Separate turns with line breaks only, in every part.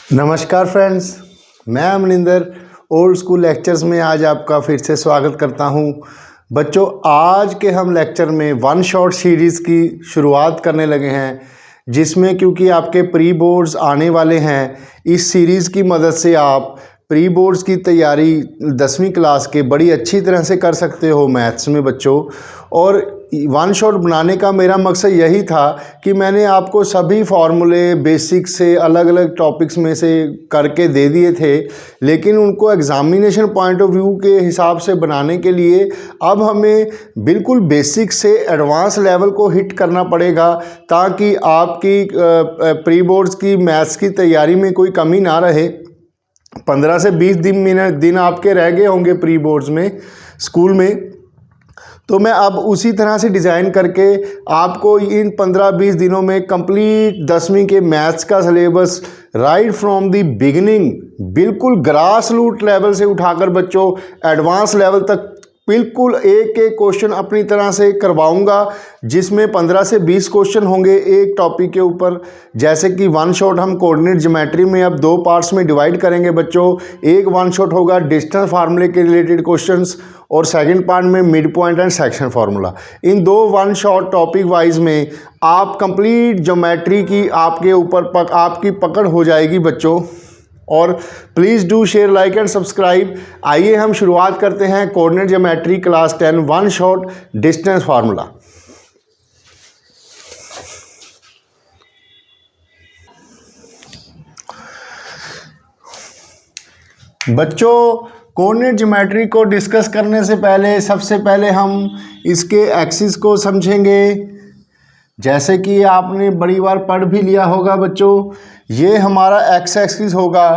नमस्कार फ्रेंड्स, मैं Amninder old school lectures में आज आपका फिर से स्वागत करता हूं। बच्चों, आज के हम लेक्चर में वन शॉट सीरीज़ की शुरुआत करने लगे हैं, जिसमें क्योंकि आपके प्री बोर्ड्स आने वाले हैं, इस सीरीज़ की मदद से आप प्री बोर्ड्स की तैयारी 10वीं क्लास के बड़ी अच्छी तरह से कर सकते हो मैथ्स में बच्चों। और वन शॉट बनाने का मेरा मकसद यही था कि मैंने आपको सभी फार्मूले बेसिक से अलग अलग टॉपिक्स में से करके दे दिए थे, लेकिन उनको एग्ज़ामिनेशन पॉइंट ऑफ व्यू के हिसाब से बनाने के लिए अब हमें बिल्कुल बेसिक से एडवांस लेवल को हिट करना पड़ेगा, ताकि आपकी प्री बोर्ड्स की मैथ्स की तैयारी में कोई कमी ना रहे। 15 से 20 दिन आपके रह गए होंगे प्री बोर्ड्स में स्कूल में, तो मैं अब उसी तरह से डिज़ाइन करके आपको इन 15-20 दिनों में कंप्लीट 10वीं के मैथ्स का syllabus right from the beginning बिल्कुल ग्रास रूट लेवल से उठाकर बच्चों एडवांस लेवल तक बिल्कुल एक एक क्वेश्चन अपनी तरह से करवाऊंगा, जिसमें 15 से 20 क्वेश्चन होंगे एक टॉपिक के ऊपर। जैसे कि वन शॉट हम कोऑर्डिनेट ज्योमेट्री में अब 2 पार्ट्स में डिवाइड करेंगे बच्चों। एक वन शॉट होगा डिस्टेंस फार्मूले के रिलेटेड क्वेश्चंस, और सेकंड पार्ट में mid point and section formula. In 2 one shot topic wise में आप कंप्लीट ज्योमेट्री की आपके ऊपर आपकी पकड़ हो जाएगी बच्चों। और please do share, like and subscribe. आइए हम शुरुआत करते हैं coordinate geometry class 10 one shot distance formula. बच्चों, कोऑर्डिनेट ज्योमेट्री को डिस्कस करने से पहले सबसे पहले हम इसके एक्सिस को समझेंगे। जैसे कि आपने बड़ी बार पढ़ भी लिया होगा बच्चों, ये हमारा एक्स एक्सिस होगा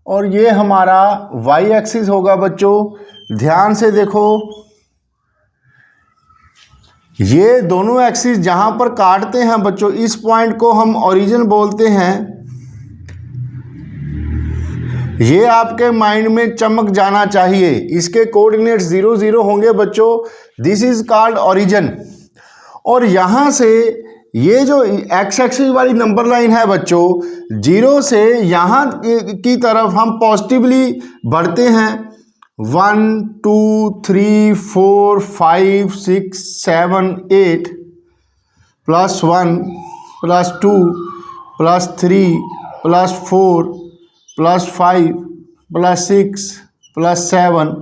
और ये हमारा वाई एक्सिस होगा बच्चों। ध्यान से देखो, ये दोनों एक्सिस जहां पर काटते हैं बच्चों, इस पॉइंट को हम ओरिजिन बोलते हैं। ये आपके माइंड में चमक जाना चाहिए। इसके कोऑर्डिनेट्स 0 0 होंगे बच्चों। This is called origin. और यहाँ से ये जो एक्स एक्सिस वाली नंबर लाइन है बच्चों, 0 से यहाँ की तरफ हम पॉजिटिवली बढ़ते हैं। 1 2 3 4 5 6 7 8 +1 +2 +3 +4 +5 +6 +7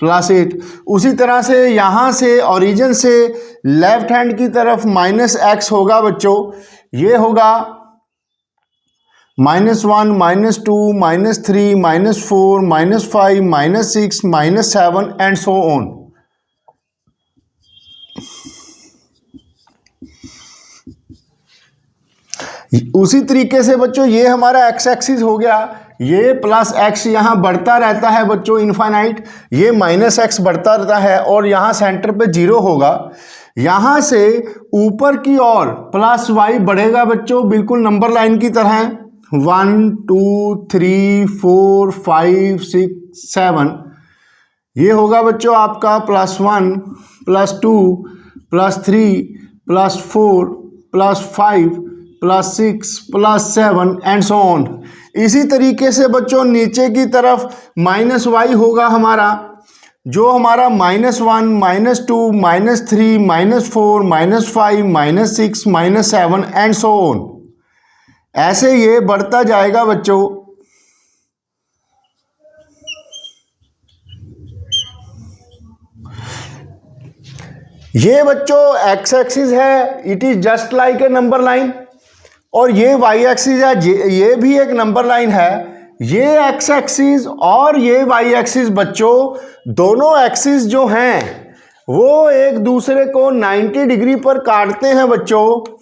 +8। उसी तरह से यहाँ से ओरिजिन से लेफ्ट हैंड की तरफ -x होगा बच्चों। ये होगा -1 -2 -3 -4 -5 -6 -7 एंड सो ऑन। उसी तरीके से बच्चों ये हमारा x एक्सिस हो गया। ये +x यहाँ बढ़ता रहता है बच्चों इनफाइनाइट, ये -x बढ़ता रहता है और यहाँ सेंटर पे 0 होगा। यहाँ से ऊपर की ओर +y बढ़ेगा बच्चों, बिल्कुल नंबर लाइन की तरह। 1 2 3 4 5 6 7, ये होगा बच्चों आपका +1 +2 +3 +4 +5 +6 +7 एंड सो ऑन। इसी तरीके से बच्चों नीचे की तरफ -y होगा हमारा, जो हमारा -1 -2 -3 -4 -5 -6 -7 एंड सो ऑन। ऐसे ये बढ़ता जाएगा बच्चों। ये बच्चों एक्स एक्सिस है, it is just like a number line. और ये वाई एक्सिस है, ये भी एक नंबर लाइन है। ये एक्स एक्सिस और ये वाई एक्सिस बच्चों, दोनों एक्सिस जो हैं वो एक दूसरे को 90 डिग्री पर काटते हैं बच्चों।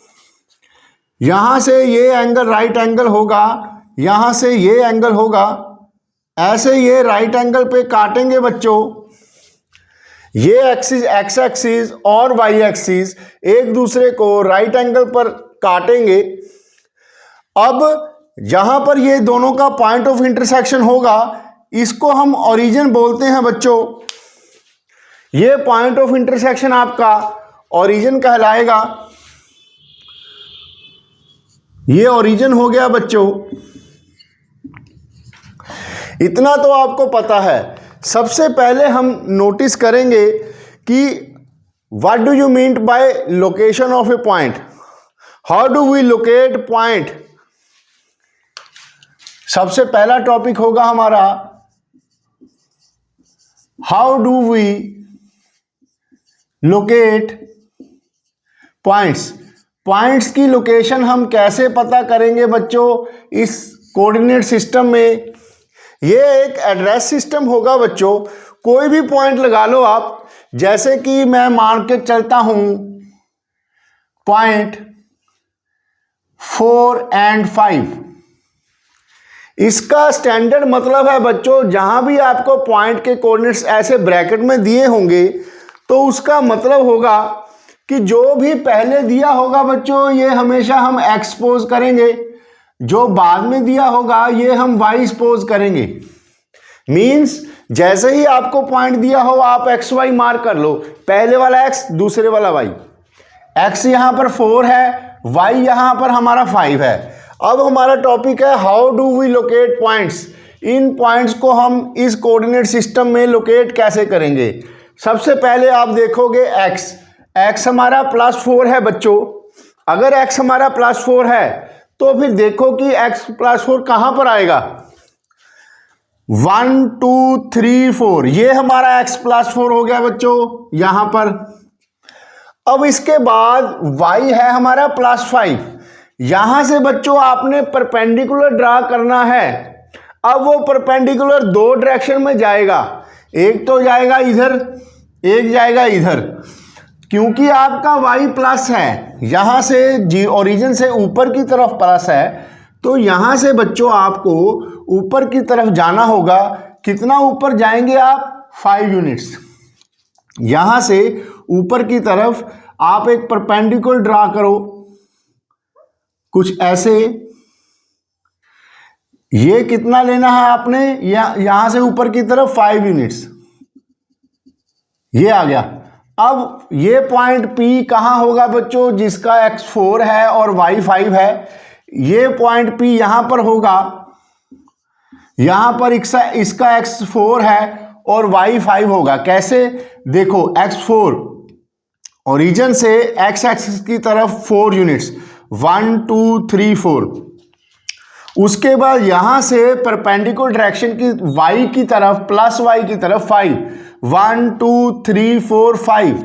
यहां से ये एंगल राइट एंगल होगा, यहां से ये एंगल होगा, ऐसे ये राइट एंगल पे काटेंगे बच्चों। ये एक्सिस एक्स एक्सिस और वाई एक्सिस एक दूसरे को राइट एंगल पर काटेंगे। अब जहां पर ये दोनों का पॉइंट ऑफ इंटरसेक्शन होगा, इसको हम ओरिजिन बोलते हैं बच्चों। ये पॉइंट ऑफ इंटरसेक्शन आपका ओरिजिन कहलाएगा। ये ओरिजिन हो गया बच्चों। इतना तो आपको पता है। सबसे पहले हम नोटिस करेंगे कि what do you mean by location of a point, how do we locate point. सबसे पहला टॉपिक होगा हमारा how do we locate points. Points की लोकेशन हम कैसे पता करेंगे बच्चों इस कोऑर्डिनेट सिस्टम में। ये एक एड्रेस सिस्टम होगा बच्चों, कोई भी पॉइंट लगा लो आप। जैसे कि मैं मान के चलता हूं पॉइंट 4 और 5। इसका स्टैंडर्ड मतलब है बच्चों, जहां भी आपको पॉइंट के कोऑर्डिनेट्स ऐसे ब्रैकेट में दिए होंगे तो उसका मतलब होगा कि जो भी पहले दिया होगा बच्चों ये हमेशा हम एक्स सपोज करेंगे, जो बाद में दिया होगा ये हम वाई सपोज करेंगे। मींस जैसे ही आपको पॉइंट दिया हो आप एक्स वाई मार्क कर लो, पहले वाला एक्स दूसरे वाला वाई। एक्स यहां पर 4 है, वाई यहां पर हमारा 5 है। अब हमारा टॉपिक है how do we locate points. इन पॉइंट्स को हम इस कोऑर्डिनेट सिस्टम में लोकेट कैसे करेंगे। सबसे पहले आप देखोगे एक्स हमारा +4 है बच्चों। अगर एक्स हमारा +4 है तो फिर देखो कि x +4 कहां पर आएगा। 1 2 3 4 ये हमारा x +4 हो गया बच्चों यहां पर। अब इसके बाद y है हमारा +5। यहां से बच्चों आपने परपेंडिकुलर ड्रा करना है। अब वो परपेंडिकुलर दो डायरेक्शन में जाएगा, एक तो जाएगा इधर, एक जाएगा इधर। क्योंकि आपका y प्लस है, यहां से जी ओरिजिन से ऊपर की तरफ प्लस है, तो यहां से बच्चों आपको ऊपर की तरफ जाना होगा। कितना ऊपर जाएंगे आप 5 यूनिट्स। यहां से ऊपर की तरफ आप एक परपेंडिकुलर ड्रा करो कुछ ऐसे। ये कितना लेना है आपने, यहां से ऊपर की तरफ 5 यूनिट्स, ये आ गया। अब ये पॉइंट P कहां होगा बच्चों, जिसका x 4 है और y 5 है। ये पॉइंट P यहां पर होगा, यहां पर इसका x 4 है और y 5 होगा। कैसे देखो, x 4 ओरिजिन से x एक्सिस की तरफ 4 यूनिट्स, 1 2 3 4। उसके बाद यहां से परपेंडिकुलर डायरेक्शन की y की तरफ +y की तरफ 5, 1 2 3 4 5,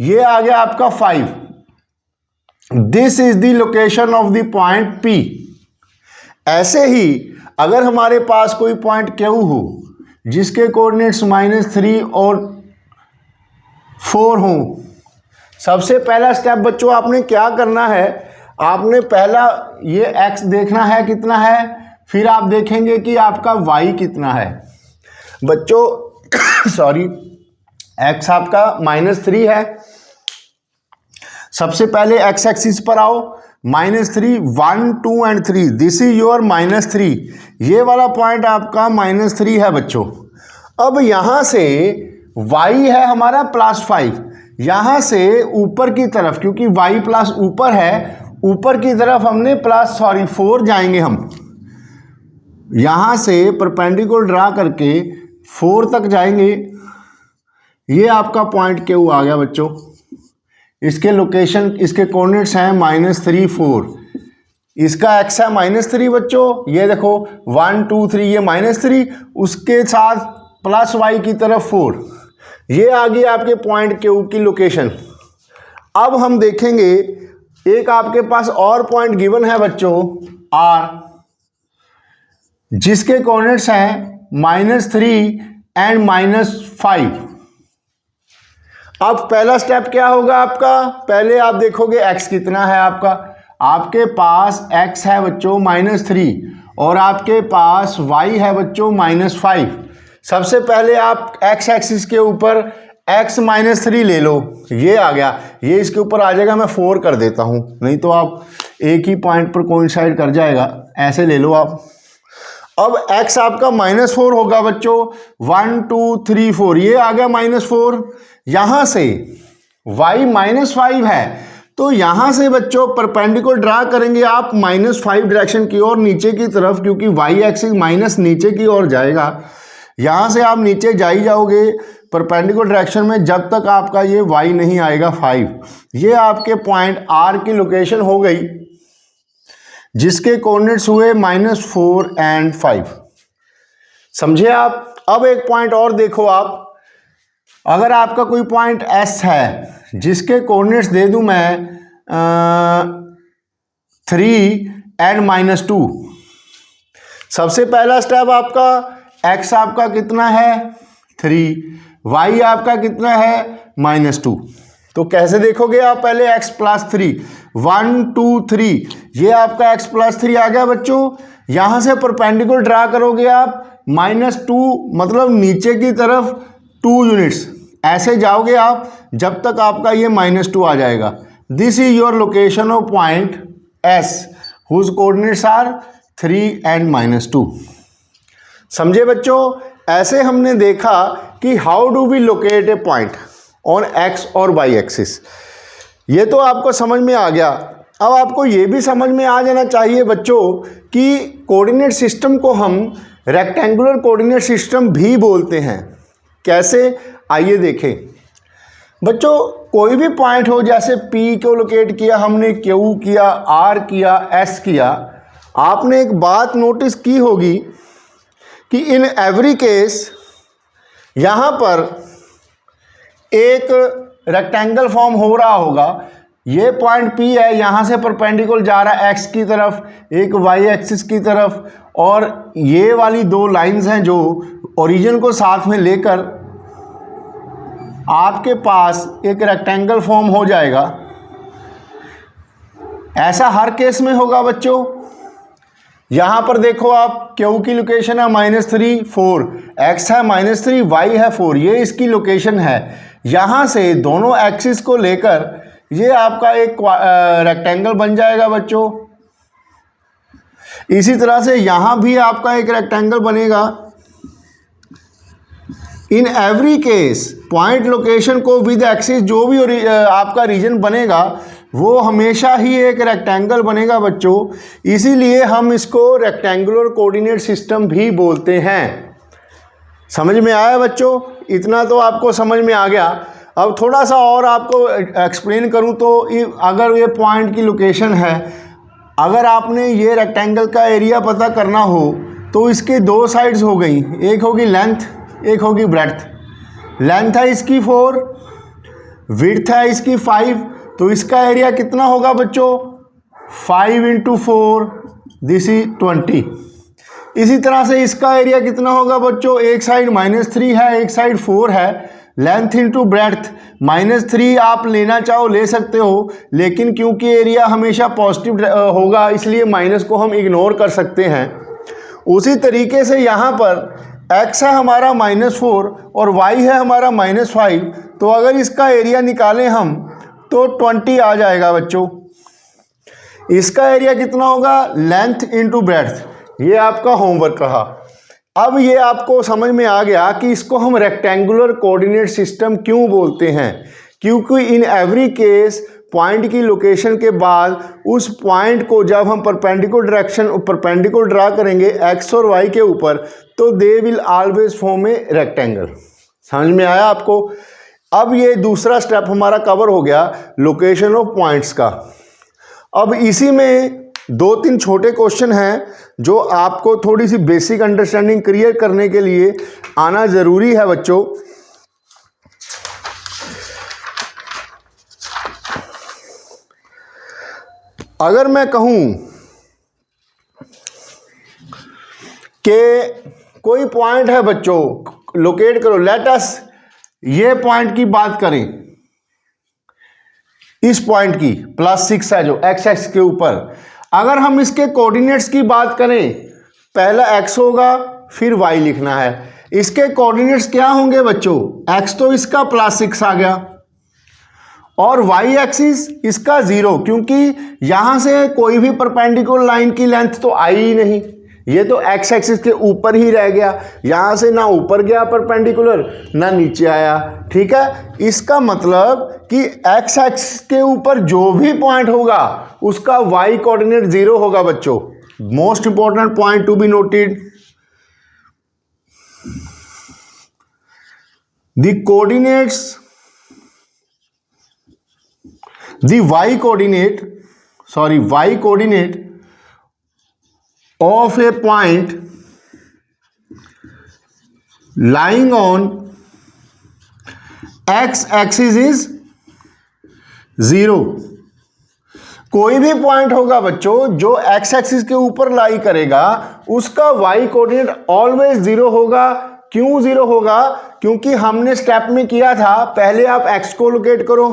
ये आ गया आपका 5। This is the location of the point P। ऐसे ही अगर हमारे पास कोई पॉइंट Q हो जिसके कोऑर्डिनेट्स -3 और 4 हों, सबसे पहला स्टेप बच्चों आपने क्या करना है, आपने पहला ये x देखना है कितना है, फिर आप देखेंगे कि आपका y कितना है बच्चों। सॉरी, x आपका -3 है। सबसे पहले x एक्सिस पर आओ, -3 1 2 और 3, दिस इज योर -3। ये वाला पॉइंट आपका -3 है बच्चों। अब यहां से y है हमारा +5, यहां से ऊपर की तरफ, क्योंकि y प्लस ऊपर है, ऊपर की तरफ हमने 4 जाएंगे हम। यहां से परपेंडिकुलर ड्रा करके 4 तक जाएंगे। ये आपका पॉइंट Q आ गया बच्चों। इसके लोकेशन, इसके कोऑर्डिनेट्स हैं -3 4। इसका x है -3 बच्चों। ये देखो 1 2 3, ये -3, उसके साथ +y की तरफ 4। ये आ गई आपके पॉइंट Q की लोकेशन। अब हम देखेंगे एक आपके पास और पॉइंट गिवन है बच्चों R, जिसके कोऑर्डिनेट्स हैं -3 और -5। अब पहला स्टेप क्या होगा आपका, पहले आप देखोगे x कितना है आपका। आपके पास x है बच्चों -3 और आपके पास y है बच्चों -5। सबसे पहले आप x एक्सिस के ऊपर x -3 ले लो, ये आ गया। ये इसके ऊपर आ जाएगा, मैं 4 कर देता हूं, नहीं तो आप एक ही पॉइंट पर कोइंसाइड कर जाएगा। ऐसे ले लो आप। अब x आपका -4 होगा बच्चों, 1 2 3 4, ये आ गया -4। यहां से y -5 है, तो यहाँ से बच्चों परपेंडिकुलर ड्रा करेंगे आप -5 डायरेक्शन की ओर नीचे की तरफ, क्योंकि वाई एक्सिस माइनस नीचे की ओर जाएगा। यहाँ से आप नीचे जा ही जाओगे परपेंडिकुलर डायरेक्शन में जब तक आपका ये y नहीं आएगा 5। ये आपके पॉइंट R की लोकेशन हो गई जिसके कोऑर्डिनेट्स हुए -4 और 5। समझे आप। अब एक पॉइंट और देखो आप, अगर आपका कोई पॉइंट S है जिसके कोऑर्डिनेट्स दे दूं मैं 3 और -2। सबसे पहला स्टेप आपका x आपका कितना है 3, y आपका कितना है -2। तो कैसे देखोगे आप, पहले x + 3 1 2 3, ये आपका x + 3 आ गया बच्चों। यहाँ से परपेंडिकुलर ड्रा करोगे आप -2, मतलब नीचे की तरफ 2 यूनिट्स ऐसे जाओगे आप जब तक आपका ये -2 आ जाएगा। This is your location of point S whose coordinates are 3 और -2। समझे बच्चों। ऐसे हमने देखा कि how do we locate a point on x और y एक्सिस। ये तो आपको समझ में आ गया। अब आपको ये भी समझ में आ जाना चाहिए बच्चों कि कोऑर्डिनेट सिस्टम को हम रेक्टेंगुलर कोऑर्डिनेट सिस्टम भी बोलते हैं। कैसे, आइए देखें बच्चों। कोई भी पॉइंट हो, जैसे P को लोकेट किया हमने, Q किया, R किया, S किया, आपने एक बात नोटिस की होगी कि इन एवरी केस यहाँ पर एक रेक्टेंगल फॉर्म हो रहा होगा। ये पॉइंट P है, यहाँ से परपेंडिकुलर जा रहा है x की तरफ, एक y एक्सिस की तरफ, और ये वाली दो लाइंस हैं जो ओरिजिन को साथ में लेकर आपके पास एक रेक्टेंगल फॉर्म हो जाएगा। ऐसा हर केस में होगा बच्चों। यहाँ पर देखो आप, Q की लोकेशन है -3 4, x है -3, y है 4, ये इसकी लोकेशन है। यहाँ से दोनों एक्सिस को लेकर ये आपका एक रेक्टेंगल बन जाएगा बच्चों। इसी तरह से यहाँ भी आपका एक रेक्टेंगल बनेगा। In every case point location को विद एक्सिस जो भी आपका रीजन बनेगा वो हमेशा ही एक रेक्टेंगल बनेगा बच्चों। इसीलिए हम इसको रेक्टेंगुलर कोऑर्डिनेट सिस्टम भी बोलते हैं। समझ में आया बच्चों। इतना तो आपको समझ में आ गया। अब थोड़ा सा और आपको एक्सप्लेन करूं तो अगर ये पॉइंट की लोकेशन है, अगर आपने ये रेक्टेंगल का एरिया पता करना हो तो इसके दो साइड्स हो गई, एक होगी लेंथ, एक होगी ब्रेड्थ। लेंथ है इसकी 4, विड्थ है इसकी 5, तो इसका एरिया कितना होगा बच्चों 5 × 4, दिस इज 20। इसी तरह से इसका एरिया कितना होगा बच्चों, एक साइड -3 है, एक साइड 4 है। लेंथ इंटू ब्रेड्थ, -3 आप लेना चाहो ले सकते हो, लेकिन क्योंकि एरिया हमेशा पॉजिटिव होगा इसलिए माइनस को हम इग्नोर कर सकते हैं। उसी तरीके से यहाँ पर x है हमारा -4 और y है हमारा -5, तो अगर इसका एरिया निकालें हम तो 20 आ जाएगा बच्चों। इसका एरिया कितना होगा, लेंथ इंटू ब्रेड्थ। ये आपका होमवर्क रहा। अब ये आपको समझ में आ गया कि इसको हम रेक्टेंगुलर कोऑर्डिनेट सिस्टम क्यों बोलते हैं, क्योंकि इन एवरी केस पॉइंट की लोकेशन के बाद उस पॉइंट को जब हम परपेंडिकुलर ड्रा करेंगे x और y के ऊपर, तो they will always form a rectangle. समझ में आया आपको। अब ये दूसरा स्टेप हमारा कवर हो गया लोकेशन ऑफ पॉइंट्स का। अब इसी में 2-3 छोटे क्वेश्चन हैं जो आपको थोड़ी सी बेसिक अंडरस्टैंडिंग क्लियर करने के लिए आना ज़रूरी है बच्चों। अगर मैं कहूं कि कोई पॉइंट है बच्चों, लोकेट करो, लेट अस ये पॉइंट की बात करें, इस पॉइंट की +6 है जो x एक्स के ऊपर। अगर हम इसके कोऑर्डिनेट्स की बात करें, पहला x होगा फिर y लिखना है। इसके कोऑर्डिनेट्स क्या होंगे बच्चों, x तो इसका +6 आ गया और y एक्सिस इसका 0, क्योंकि यहां से कोई भी परपेंडिकुलर लाइन की लेंथ तो आई ही नहीं। ये तो एक्स एक्सिस के ऊपर ही रह गया, यहाँ से ना ऊपर गया परपेंडिकुलर ना नीचे आया। ठीक है, इसका मतलब कि एक्स एक्सिस के ऊपर जो भी पॉइंट होगा उसका वाई कोऑर्डिनेट 0 होगा बच्चों। Most important point to be noted, the coordinates, the y coordinate of a point lying on x axis is 0। कोई भी पॉइंट होगा बच्चों जो x एक्सिस के ऊपर लाई करेगा उसका y कोऑर्डिनेट ऑलवेज 0 होगा। क्यों 0 होगा? क्योंकि हमने स्टेप में किया था, पहले आप x को लोकेट करो,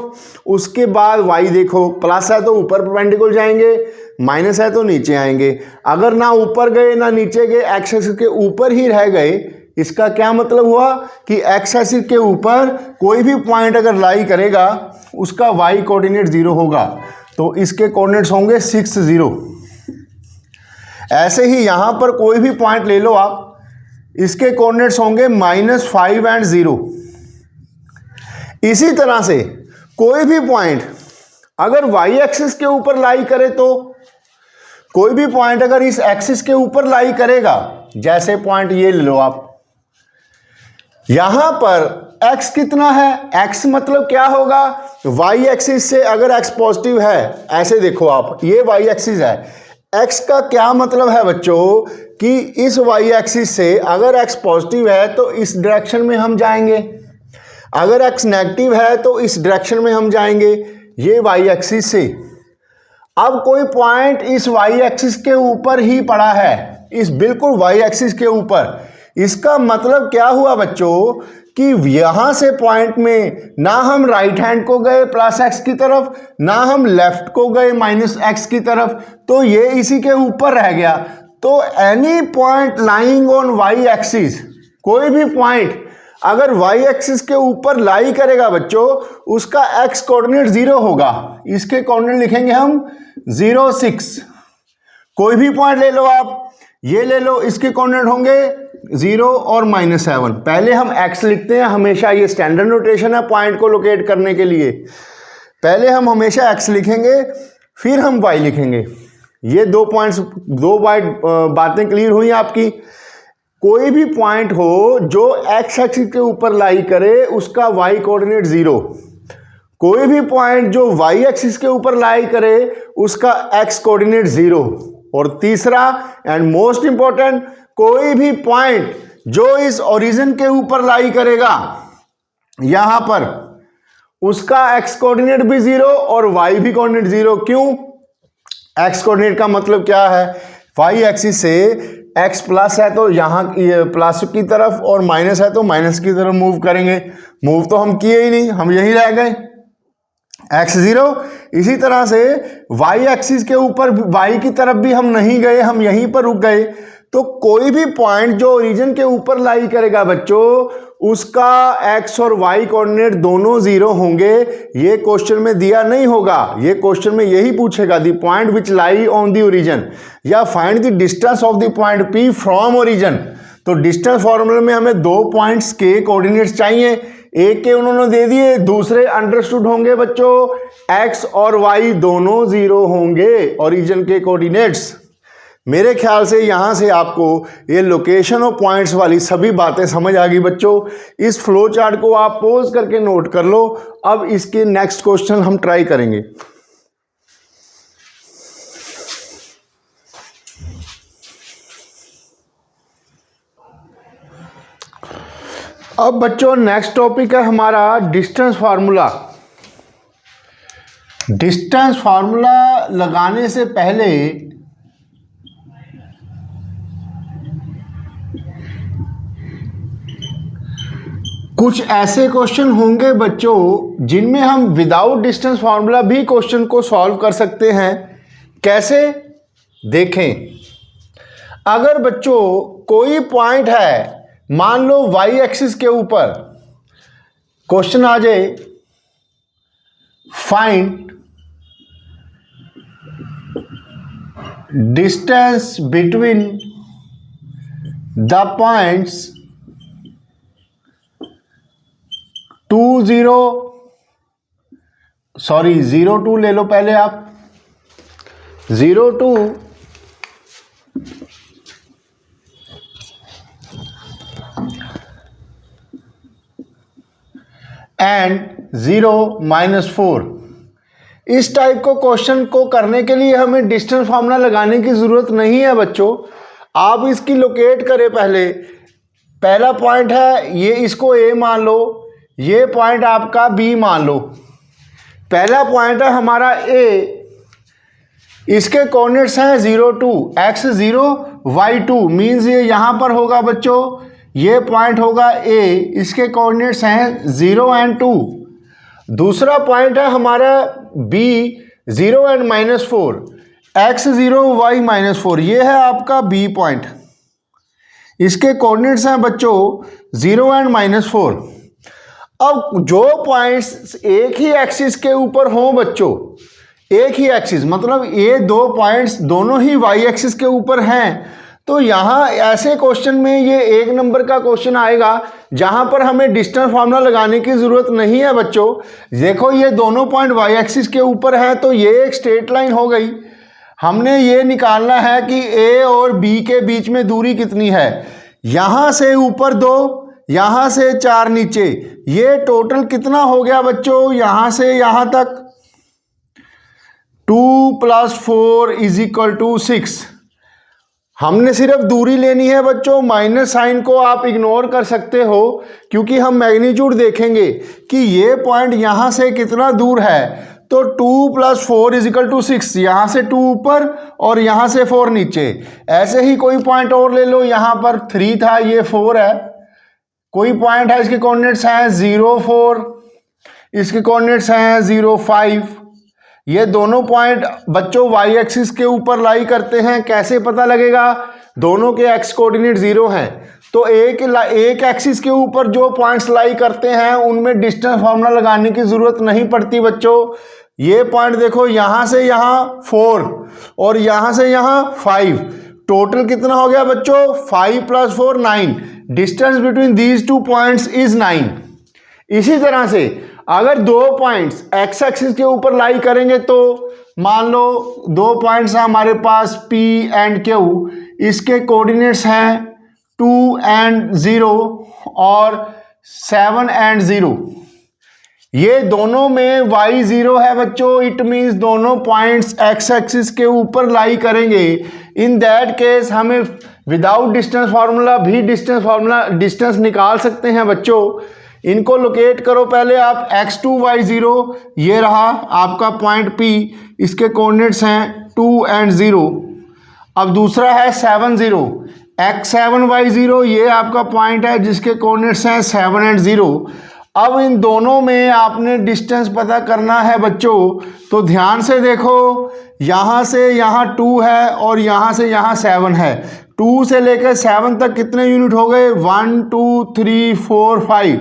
उसके बाद y देखो। प्लस है तो ऊपर परपेंडिकुलर जाएंगे, माइनस है तो नीचे आएंगे। अगर ना ऊपर गए ना नीचे गए, x एक्सिस के ऊपर ही रह गए, इसका क्या मतलब हुआ कि x एक्सिस के ऊपर कोई भी पॉइंट अगर लाई करेगा उसका y कोऑर्डिनेट 0 होगा। तो इसके कोऑर्डिनेट्स होंगे 6 0। ऐसे ही यहां पर कोई भी पॉइंट ले लो आप, इसके कोऑर्डिनेट्स होंगे -5 एंड 0। इसी तरह से कोई भी पॉइंट अगर y एक्सिस के ऊपर लाई करे, तो कोई भी पॉइंट अगर इस एक्सिस के ऊपर लाई करेगा, जैसे पॉइंट ये ले लो आप, यहां पर x कितना है, x मतलब क्या होगा, y एक्सिस से अगर x पॉजिटिव है, ऐसे देखो आप, ये y एक्सिस है, x का क्या मतलब है बच्चों कि इस y एक्सिस से अगर x पॉजिटिव है तो इस डायरेक्शन में हम जाएंगे, अगर x नेगेटिव है तो इस डायरेक्शन में हम जाएंगे, ये y एक्सिस से। अब कोई पॉइंट इस y एक्सिस के ऊपर ही पड़ा है, इस बिल्कुल y एक्सिस के ऊपर, इसका मतलब क्या हुआ बच्चों कि यहां से पॉइंट में ना हम राइट हैंड को गए +x की तरफ, ना हम लेफ्ट को गए -x की तरफ, तो ये इसी के ऊपर रह गया। तो any point lying on y axis, कोई भी पॉइंट अगर y एक्सिस के ऊपर लाई करेगा बच्चों, उसका x कोऑर्डिनेट 0 होगा। इसके कोऑर्डिनेट लिखेंगे हम 0 6। कोई भी पॉइंट ले लो आप, ये ले लो, इसके कोऑर्डिनेट होंगे 0 और -7। पहले हम x लिखते हैं हमेशा, ये स्टैंडर्ड नोटेशन है पॉइंट को लोकेट करने के लिए। पहले हम हमेशा x लिखेंगे, फिर हम y लिखेंगे। ये दो पॉइंट्स, दो बातें क्लियर हुई आपकी। कोई भी पॉइंट हो जो x एक्सिस के ऊपर लाई करे उसका y कोऑर्डिनेट 0। कोई भी पॉइंट जो y एक्सिस के ऊपर लाई करे उसका x कोऑर्डिनेट 0। और तीसरा एंड मोस्ट इंपॉर्टेंट, कोई भी पॉइंट जो इस ओरिजिन के ऊपर लाई करेगा यहां पर, उसका x कोऑर्डिनेट भी 0 और y भी कोऑर्डिनेट 0। क्यों? x कोऑर्डिनेट का मतलब क्या है, y एक्सिस से x प्लस है तो यहां प्लस की तरफ और माइनस है तो माइनस की तरफ मूव करेंगे। मूव तो हम किए ही नहीं, हम यहीं रह गए x 0। इसी तरह से y एक्सिस के ऊपर y की तरफ भी हम नहीं गए, हम यहीं पर रुक गए। तो कोई भी पॉइंट जो ओरिजिन के ऊपर लाई करेगा बच्चों, उसका x और y कोऑर्डिनेट दोनों 0 होंगे। ये क्वेश्चन में दिया नहीं होगा, ये क्वेश्चन में यही पूछेगा the point which lie on the origin या find the distance of the point P from origin. तो डिस्टेंस फॉर्मूले में हमें दो पॉइंट्स के कोऑर्डिनेट्स चाहिए, एक के उन्होंने दे दिए, दूसरे अंडरस्टूड होंगे बच्चों, x और y दोनों 0 होंगे ओरिजिन के कोऑर्डिनेट्स। मेरे ख्याल से यहां से आपको ये लोकेशन और पॉइंट्स वाली सभी बातें समझ आ गई बच्चों। इस फ्लो चार्ट को आप पॉज करके नोट कर लो। अब इसके नेक्स्ट क्वेश्चन हम ट्राई करेंगे। अब बच्चों नेक्स्ट टॉपिक है हमारा डिस्टेंस फार्मूला। डिस्टेंस फार्मूला लगाने से पहले कुछ ऐसे क्वेश्चन होंगे बच्चों जिनमें हम विदाउट डिस्टेंस फार्मूला भी क्वेश्चन को सॉल्व कर सकते हैं। कैसे? देखें, अगर बच्चों कोई पॉइंट है, मान लो y एक्सिस के ऊपर, क्वेश्चन आ जाए find distance between the points 02 ले लो पहले आप, 02 एंड 0-4। इस टाइप को क्वेश्चन को करने के लिए हमें डिस्टेंस फार्मूला लगाने की ज़रूरत नहीं है बच्चों। आप इसकी लोकेट करें पहला पॉइंट है ये, इसको ए मान लो, ये पॉइंट आपका बी मान लो। पहला पॉइंट है हमारा ए, इसके कोऑर्डिनेट्स हैं 0-2, x0 y2 मीन्स ये यहाँ पर होगा बच्चों, ये पॉइंट होगा ए, इसके कोऑर्डिनेट्स हैं 0 और 2। दूसरा पॉइंट है हमारा बी 0 और -4, x0 y-4, ये है आपका बी पॉइंट, इसके कोऑर्डिनेट्स हैं बच्चों 0 और -4। अब जो पॉइंट्स एक ही एक्सिस के ऊपर हों बच्चों, एक ही एक्सिस मतलब ये दो पॉइंट्स दोनों ही वाई एक्सिस के ऊपर हैं, तो यहाँ ऐसे क्वेश्चन में ये एक नंबर का क्वेश्चन आएगा जहाँ पर हमें डिस्टेंस फार्मूला लगाने की ज़रूरत नहीं है बच्चों। देखो ये दोनों पॉइंट वाई एक्सिस के ऊपर है तो ये एक स्ट्रेट लाइन हो गई। हमने ये निकालना है कि ए और बी के बीच में दूरी कितनी है। यहाँ से ऊपर 2, यहाँ से 4 नीचे, ये टोटल कितना हो गया बच्चों, यहाँ से यहाँ तक 2 + 4 = 6। हमने सिर्फ दूरी लेनी है बच्चों, माइनस साइन को आप इग्नोर कर सकते हो क्योंकि हम मैग्नीट्यूड देखेंगे कि ये पॉइंट यहाँ से कितना दूर है। तो 2 + 4 = 6, यहाँ से 2 ऊपर और यहाँ से 4 नीचे। ऐसे ही कोई पॉइंट और ले लो, यहाँ पर 3 था, ये 4 है। कोई पॉइंट है इसके कोऑर्डिनेट्स हैं 0-4, इसके कोऑर्डिनेट्स हैं 0-5। ये दोनों पॉइंट बच्चों वाई एक्सिस के ऊपर लाई करते हैं। कैसे पता लगेगा, दोनों के एक्स कोऑर्डिनेट 0 हैं तो एक एक्सिस के ऊपर जो पॉइंट्स लाई करते हैं उनमें डिस्टेंस फार्मूला लगाने की ज़रूरत नहीं पड़ती बच्चों। ये पॉइंट देखो, यहाँ से यहाँ 4 और यहाँ से यहाँ 5, टोटल कितना हो गया बच्चों, 5 + 4 9। Distance between these 2 points is 9। इसी तरह से अगर दो पॉइंट्स एक्स एक्सिस के ऊपर लाई करेंगे तो मान लो दो पॉइंट्स हैं हमारे पास P एंड Q, इसके कोऑर्डिनेट्स हैं 2 और 0 और 7 और 0। ये दोनों में y0 है बच्चों, इट मीन्स दोनों पॉइंट्स एक्स एक्सिस के ऊपर लाई करेंगे। इन दैट केस हमें विदाउट डिस्टेंस फार्मूला भी डिस्टेंस निकाल सकते हैं बच्चों। इनको लोकेट करो पहले आप, x2 y0 ये रहा आपका पॉइंट P, इसके कोऑर्डिनेट्स हैं 2 और 0। अब दूसरा है 7 0, x7 y0 ये आपका पॉइंट है जिसके कोऑर्डिनेट्स हैं 7 और 0। अब इन दोनों में आपने डिस्टेंस पता करना है बच्चों, तो ध्यान से देखो, यहाँ से यहाँ 2 है और यहाँ से यहाँ 7 है। 2 से लेकर 7 तक कितने यूनिट हो गए, 1 2 3 4 5।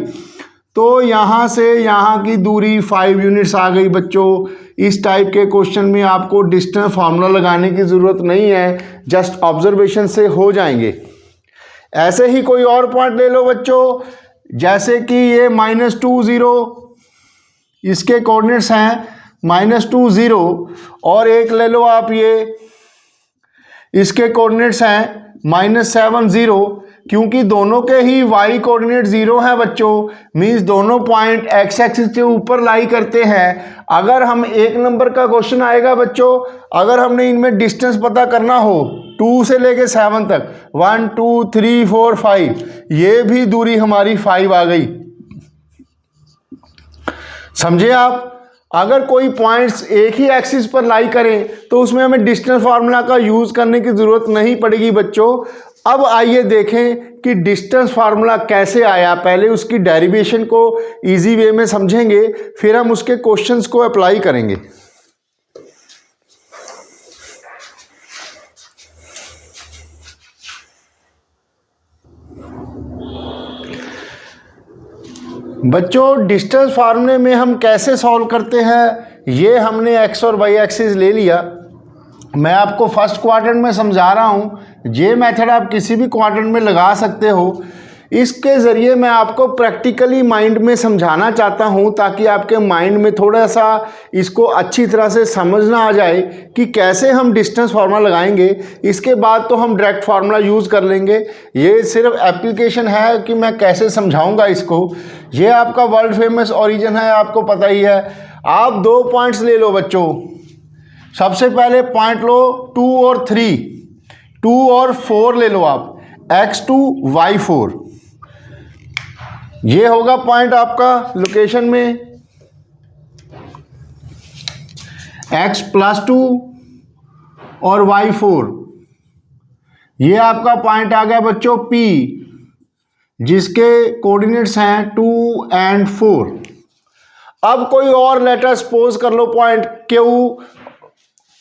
तो यहाँ से यहाँ की दूरी 5 यूनिट्स आ गई बच्चों। इस टाइप के क्वेश्चन में आपको डिस्टेंस फार्मूला लगाने की ज़रूरत नहीं है, जस्ट ऑब्जर्वेशन से हो जाएंगे। ऐसे ही कोई और पॉइंट ले लो बच्चों, जैसे कि ये -2 0, इसके कोऑर्डिनेट्स हैं -2 0, और एक ले लो आप ये, इसके कोऑर्डिनेट्स हैं -7 0। क्योंकि दोनों के ही y कोऑर्डिनेट 0 है बच्चों, मीन्स दोनों पॉइंट x एक्सिस के ऊपर लाई करते हैं। अगर हम एक नंबर का क्वेश्चन आएगा बच्चों, अगर हमने इनमें डिस्टेंस पता करना हो 2 से लेके 7 तक, 1 2 3 4 5, ये भी दूरी हमारी 5 आ गई। समझे आप। अगर कोई पॉइंट्स एक ही एक्सिस पर लाई करें तो उसमें हमें डिस्टेंस फार्मूला का यूज़ करने की ज़रूरत नहीं पड़ेगी बच्चों। अब आइए देखें कि डिस्टेंस फार्मूला कैसे आया। पहले उसकी डेरिवेशन को इजी वे में समझेंगे, फिर हम उसके क्वेश्चंस को अप्लाई करेंगे। बच्चों डिस्टेंस फार्मूले में हम कैसे सॉल्व करते हैं, ये हमने एक्स और वाई एक्सिस ले लिया। मैं आपको फर्स्ट क्वाड्रेंट में समझा रहा हूँ, ये मेथड आप किसी भी क्वाड्रेंट में लगा सकते हो। इसके ज़रिए मैं आपको प्रैक्टिकली माइंड में समझाना चाहता हूँ ताकि आपके माइंड में थोड़ा सा इसको अच्छी तरह से समझना आ जाए कि कैसे हम डिस्टेंस फार्मूला लगाएंगे। इसके बाद तो हम डायरेक्ट फार्मूला यूज़ कर लेंगे। ये सिर्फ एप्लीकेशन है कि मैं कैसे समझाऊंगा इसको। ये आपका वर्ल्ड फेमस ओरिजिन है, आपको पता ही है। आप 2 पॉइंट्स ले लो बच्चों। सबसे पहले पॉइंट लो 2 और 3, 2 और 4 ले लो आप, x2 y4। ये होगा पॉइंट आपका लोकेशन में x+2 और y4। ये आपका पॉइंट आ गया बच्चों P, जिसके कोऑर्डिनेट्स हैं 2 और 4। अब कोई और लेटर सपोज कर लो पॉइंट Q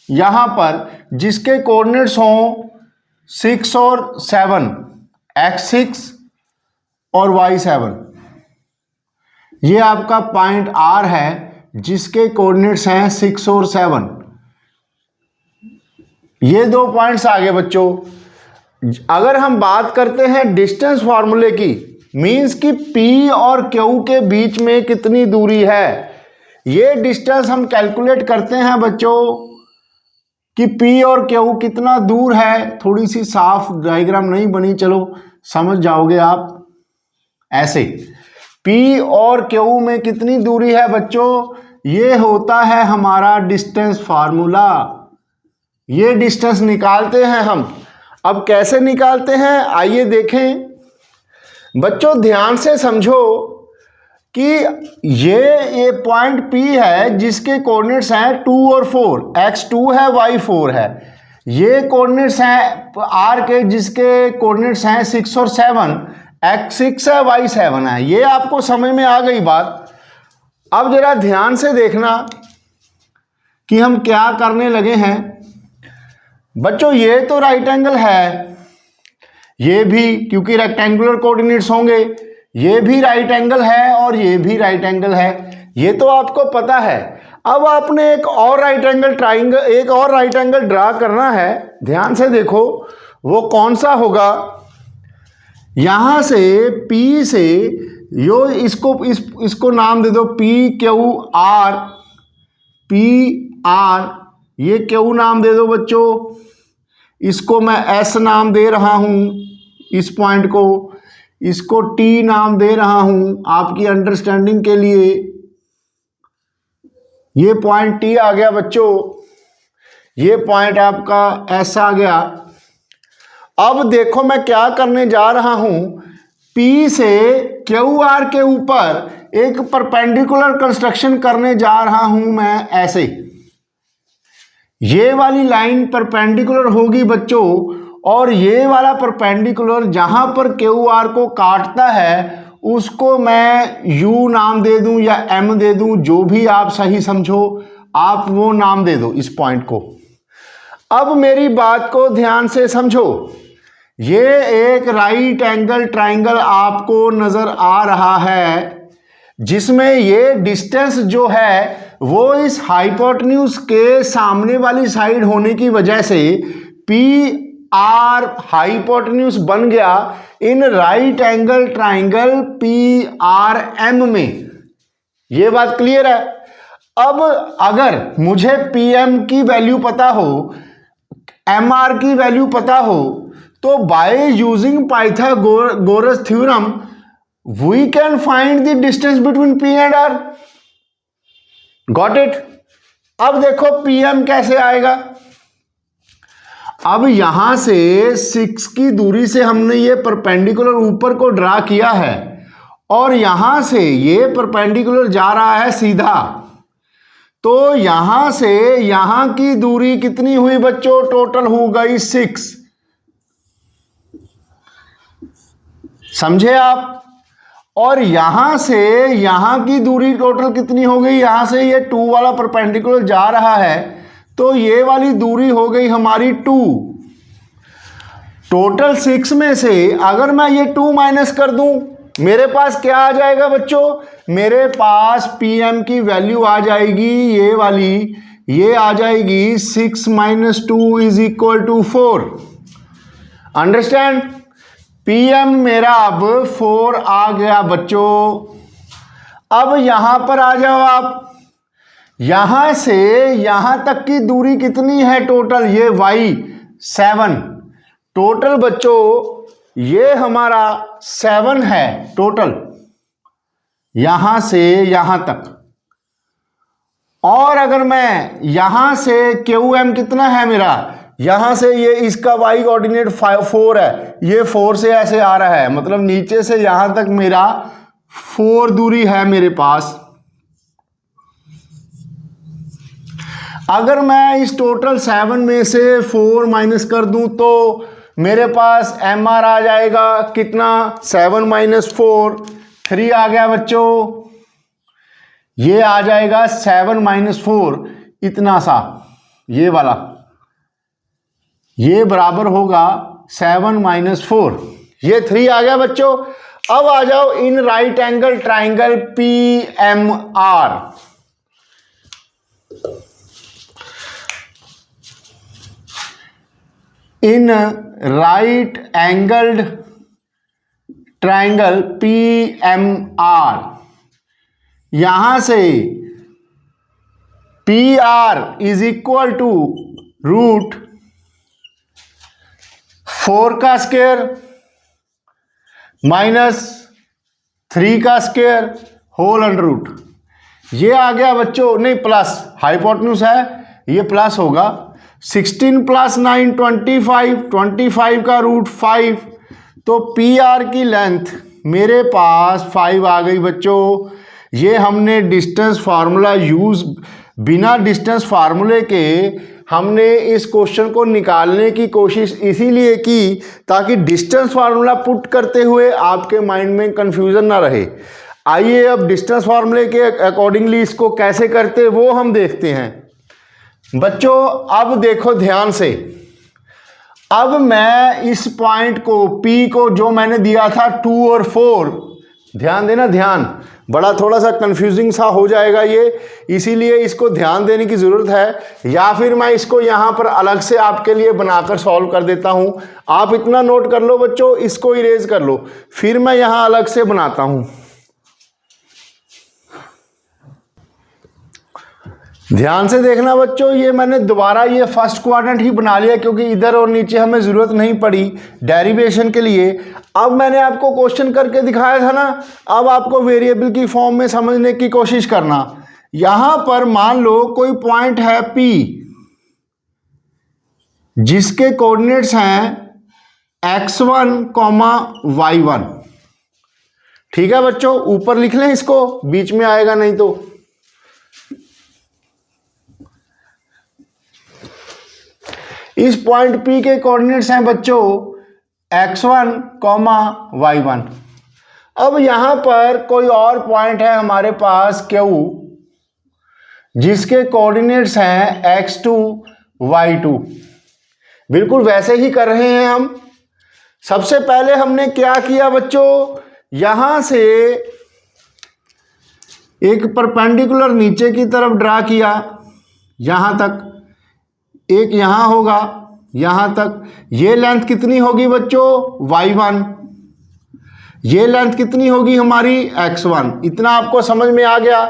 यहां पर, जिसके कोऑर्डिनेट्स हों 6 और 7, x6 और y7। ये आपका पॉइंट R है जिसके कोऑर्डिनेट्स हैं 6 और 7। ये 2 पॉइंट्स आ गए बच्चों। अगर हम बात करते हैं डिस्टेंस फार्मूले की, मींस कि P और Q के बीच में कितनी दूरी है, ये डिस्टेंस हम कैलकुलेट करते हैं बच्चों कि P और Q कितना दूर है। थोड़ी सी साफ डायग्राम नहीं बनी, चलो समझ जाओगे आप। ऐसे P और Q में कितनी दूरी है बच्चों, ये होता है हमारा डिस्टेंस फार्मूला। ये डिस्टेंस निकालते हैं हम। अब कैसे निकालते हैं आइए देखें बच्चों, ध्यान से समझो कि ये पॉइंट P है जिसके कोऑर्डिनेट्स हैं 2 और 4, x2 है y4 है। ये कोऑर्डिनेट्स हैं R के जिसके कोऑर्डिनेट्स हैं 6 और 7, x6 है y7 है। ये आपको समझ में आ गई बात। अब जरा ध्यान से देखना कि हम क्या करने लगे हैं बच्चों। ये तो राइट एंगल है, ये भी, क्योंकि रेक्टेंगुलर कोऑर्डिनेट्स होंगे। ये भी राइट एंगल है और ये भी राइट एंगल है, ये तो आपको पता है। अब आपने एक और राइट एंगल ड्रा करना है। ध्यान से देखो वो कौन सा होगा। यहां से P से यो इसको नाम दे दो PQR, PR, ये Q नाम दे दो बच्चों। इसको मैं S नाम दे रहा हूं, इस पॉइंट को। इसको T नाम दे रहा हूं आपकी अंडरस्टैंडिंग के लिए। ये पॉइंट T आ गया बच्चों, ये पॉइंट आपका S आ गया। अब देखो मैं क्या करने जा रहा हूं, P से QR के ऊपर एक परपेंडिकुलर कंस्ट्रक्शन करने जा रहा हूं मैं। ऐसे ये वाली लाइन परपेंडिकुलर होगी बच्चों, और ये वाला परपेंडिकुलर जहां पर QR को काटता है उसको मैं U नाम दे दूं या M दे दूं, जो भी आप सही समझो आप वो नाम दे दो इस पॉइंट को। अब मेरी बात को ध्यान से समझो। ये एक राइट एंगल ट्राइंगल आपको नजर आ रहा है जिसमें ये डिस्टेंस जो है वो इस हाइपोटेन्यूज के सामने वाली साइड होने की वजह से PR हाइपोटेन्यूज बन गया इन राइट एंगल ट्राइंगल PRM में। ये बात क्लियर है। अब अगर मुझे PM की वैल्यू पता हो, MR की वैल्यू पता हो, तो by using Pythagoras theorem we can find the distance between P and R। Got it. अब देखो PM कैसे आएगा। अब यहां से 6 की दूरी से हमने ये परपेंडिकुलर ऊपर को ड्रा किया है और यहां से ये परपेंडिकुलर जा रहा है सीधा, तो यहां से यहां की दूरी कितनी हुई बच्चों, टोटल हो गई 6। समझे आप। और यहां से यहां की दूरी टोटल कितनी हो गई, यहां से ये 2 वाला परपेंडिकुलर जा रहा है तो ये वाली दूरी हो गई हमारी 2। टोटल 6 में से अगर मैं ये 2 माइनस कर दूं, मेरे पास क्या आ जाएगा बच्चों, मेरे पास PM की वैल्यू आ जाएगी ये वाली, ये आ जाएगी 6 - 2 = 4। अंडरस्टैंड। PM मेरा अब 4 आ गया बच्चों। अब यहां पर आ जाओ आप। यहां से यहां तक की दूरी कितनी है टोटल, ये y 7 टोटल बच्चों, ये हमारा 7 है टोटल यहां से यहां तक। और अगर मैं यहां से QM कितना है मेरा, यहां से ये इसका y कोऑर्डिनेट 4 है, ये 4 से ऐसे आ रहा है, मतलब नीचे से यहां तक मेरा 4 दूरी है मेरे पास। अगर मैं इस टोटल 7 में से 4 माइनस कर दूं तो मेरे पास MR आ जाएगा कितना, 7 माइनस 4 3 आ गया बच्चों। ये आ जाएगा 7 माइनस 4 इतना सा, ये वाला, ये बराबर होगा 7 माइनस 4, ये 3 आ गया बच्चों। अब आ जाओ in right angle triangle PMR। In right angled triangle PMR, यहां से PR is equal to root 4 का स्क्वायर माइनस 3 का स्क्वायर होल अंडर रूट। ये आ गया बच्चों, नहीं प्लस, हाइपोटेन्यूज है ये प्लस होगा। 16 प्लस 9 25, 25 का रूट 5, तो PR की लेंथ मेरे पास 5 आ गई बच्चों। ये हमने डिस्टेंस फार्मूला यूज, बिना डिस्टेंस फार्मूले के हमने इस क्वेश्चन को निकालने की कोशिश इसीलिए की ताकि डिस्टेंस फार्मूला पुट करते हुए आपके माइंड में कंफ्यूजन ना रहे। आइए अब डिस्टेंस फार्मूले के अकॉर्डिंगली इसको कैसे करते वो हम देखते हैं बच्चों। अब देखो ध्यान से, अब मैं इस पॉइंट को P को जो मैंने दिया था 2 और 4, ध्यान देना, ध्यान, बड़ा थोड़ा सा कंफ्यूजिंग सा हो जाएगा ये, इसीलिए इसको ध्यान देने की ज़रूरत है। या फिर मैं इसको यहाँ पर अलग से आपके लिए बनाकर सॉल्व कर देता हूँ। आप इतना नोट कर लो बच्चों, इसको इरेज कर लो, फिर मैं यहाँ अलग से बनाता हूँ। ध्यान से देखना बच्चों, ये मैंने दोबारा ये फर्स्ट क्वाड्रेंट ही बना लिया क्योंकि इधर और नीचे हमें ज़रूरत नहीं पड़ी डेरिवेशन के लिए। अब मैंने आपको क्वेश्चन करके दिखाया था ना, अब आपको वेरिएबल की फॉर्म में समझने की कोशिश करना। यहाँ पर मान लो कोई पॉइंट है P जिसके कोऑर्डिनेट्स हैं x1, y1। ठीक है बच्चों, ऊपर लिख लें इसको, बीच में आएगा नहीं तो। इस पॉइंट P के कोऑर्डिनेट्स हैं बच्चों x1, y1। अब यहां पर कोई और पॉइंट है हमारे पास Q जिसके कोऑर्डिनेट्स हैं x2, y2। बिल्कुल वैसे ही कर रहे हैं हम। सबसे पहले हमने क्या किया बच्चों, यहां से एक परपेंडिकुलर नीचे की तरफ ड्रा किया, यहां तक एक, यहां होगा यहां तक। ये लेंथ कितनी होगी बच्चों, y1, ये लेंथ कितनी होगी हमारी x1। इतना आपको समझ में आ गया।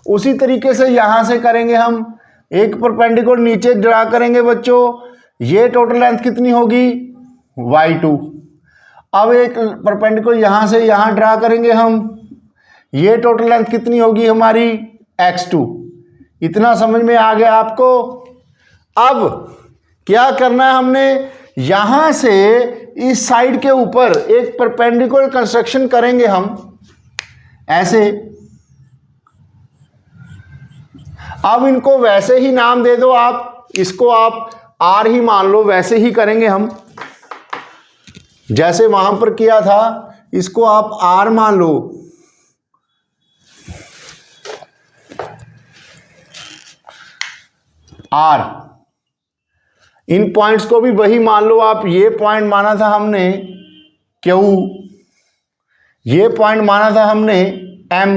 उसी तरीके से यहां से करेंगे हम, एक परपेंडिकुलर नीचे ड्रा करेंगे बच्चों, ये टोटल लेंथ कितनी होगी y2। अब एक परपेंडिकुलर यहां से यहां ड्रा करेंगे हम, ये टोटल लेंथ कितनी होगी हमारी x2। इतना समझ में आ गया आपको। अब क्या करना है हमने, यहां से इस साइड के ऊपर एक परपेंडिकुलर कंस्ट्रक्शन करेंगे हम ऐसे। अब इनको वैसे ही नाम दे दो आप, इसको आप R ही मान लो, वैसे ही करेंगे हम जैसे वहां पर किया था, इसको आप R मान लो। R, इन पॉइंट्स को भी वही मान लो आप। ये पॉइंट माना था हमने Q, ये पॉइंट माना था हमने M,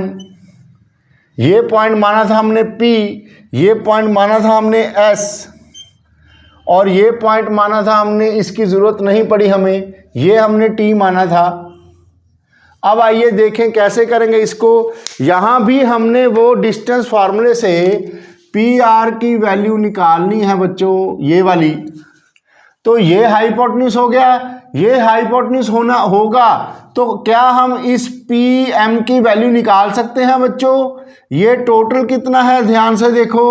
ये पॉइंट माना था हमने P, ये पॉइंट माना था हमने S, और ये पॉइंट माना था हमने, इसकी ज़रूरत नहीं पड़ी हमें, ये हमने टी माना था। अब आइए देखें कैसे करेंगे इसको। यहाँ भी हमने वो डिस्टेंस फार्मूले से पी आर की वैल्यू निकालनी है बच्चों, ये वाली। तो ये हाइपोटेन्यूज हो गया, ये हाइपोटेन्यूज होगा तो क्या हम इस पी एम की वैल्यू निकाल सकते हैं बच्चों। ये टोटल कितना है, ध्यान से देखो,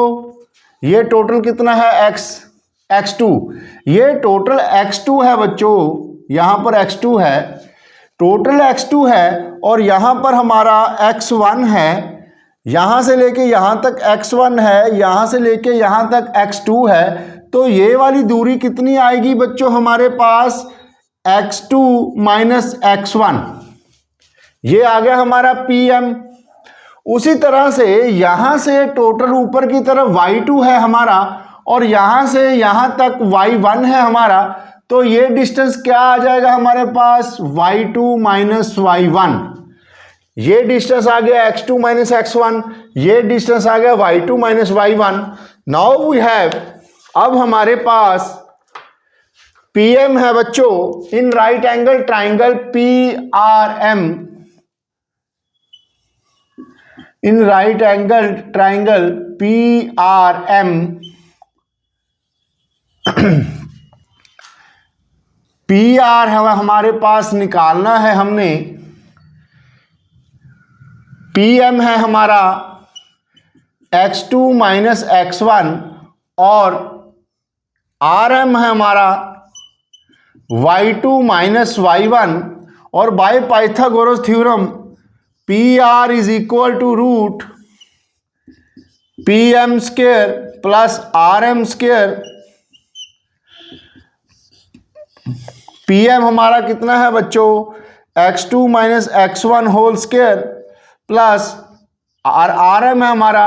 ये टोटल कितना है x2, ये टोटल x2 है बच्चों, यहाँ पर x2 है, टोटल x2 है, और यहाँ पर हमारा x1 है, यहाँ से लेके यहाँ तक x1 है, यहाँ से लेके यहाँ तक x2 है। तो ये वाली दूरी कितनी आएगी बच्चों हमारे पास, x2 माइनस x1, ये आ गया हमारा pm। उसी तरह से यहाँ से टोटल ऊपर की तरफ y2 है हमारा, और यहाँ से यहाँ तक y1 है हमारा। तो ये डिस्टेंस क्या आ जाएगा हमारे पास, y2 माइनस y1, ये डिस्टेंस आ गया x2 माइनस x1, ये डिस्टेंस आ गया y2 minus y1। Now we have, अब हमारे पास pm है बच्चों इन राइट एंगल ट्राइंगल PRM, इन right angle triangle PRM, PR हमारे पास निकालना है हमने। PM है हमारा x2 माइनस x1 और RM है हमारा y2 माइनस y1, और by Pythagoras theorem PR is equal to root PM square plus RM square. PM हमारा कितना है बच्चों, x2 minus x1 whole square plus RM है हमारा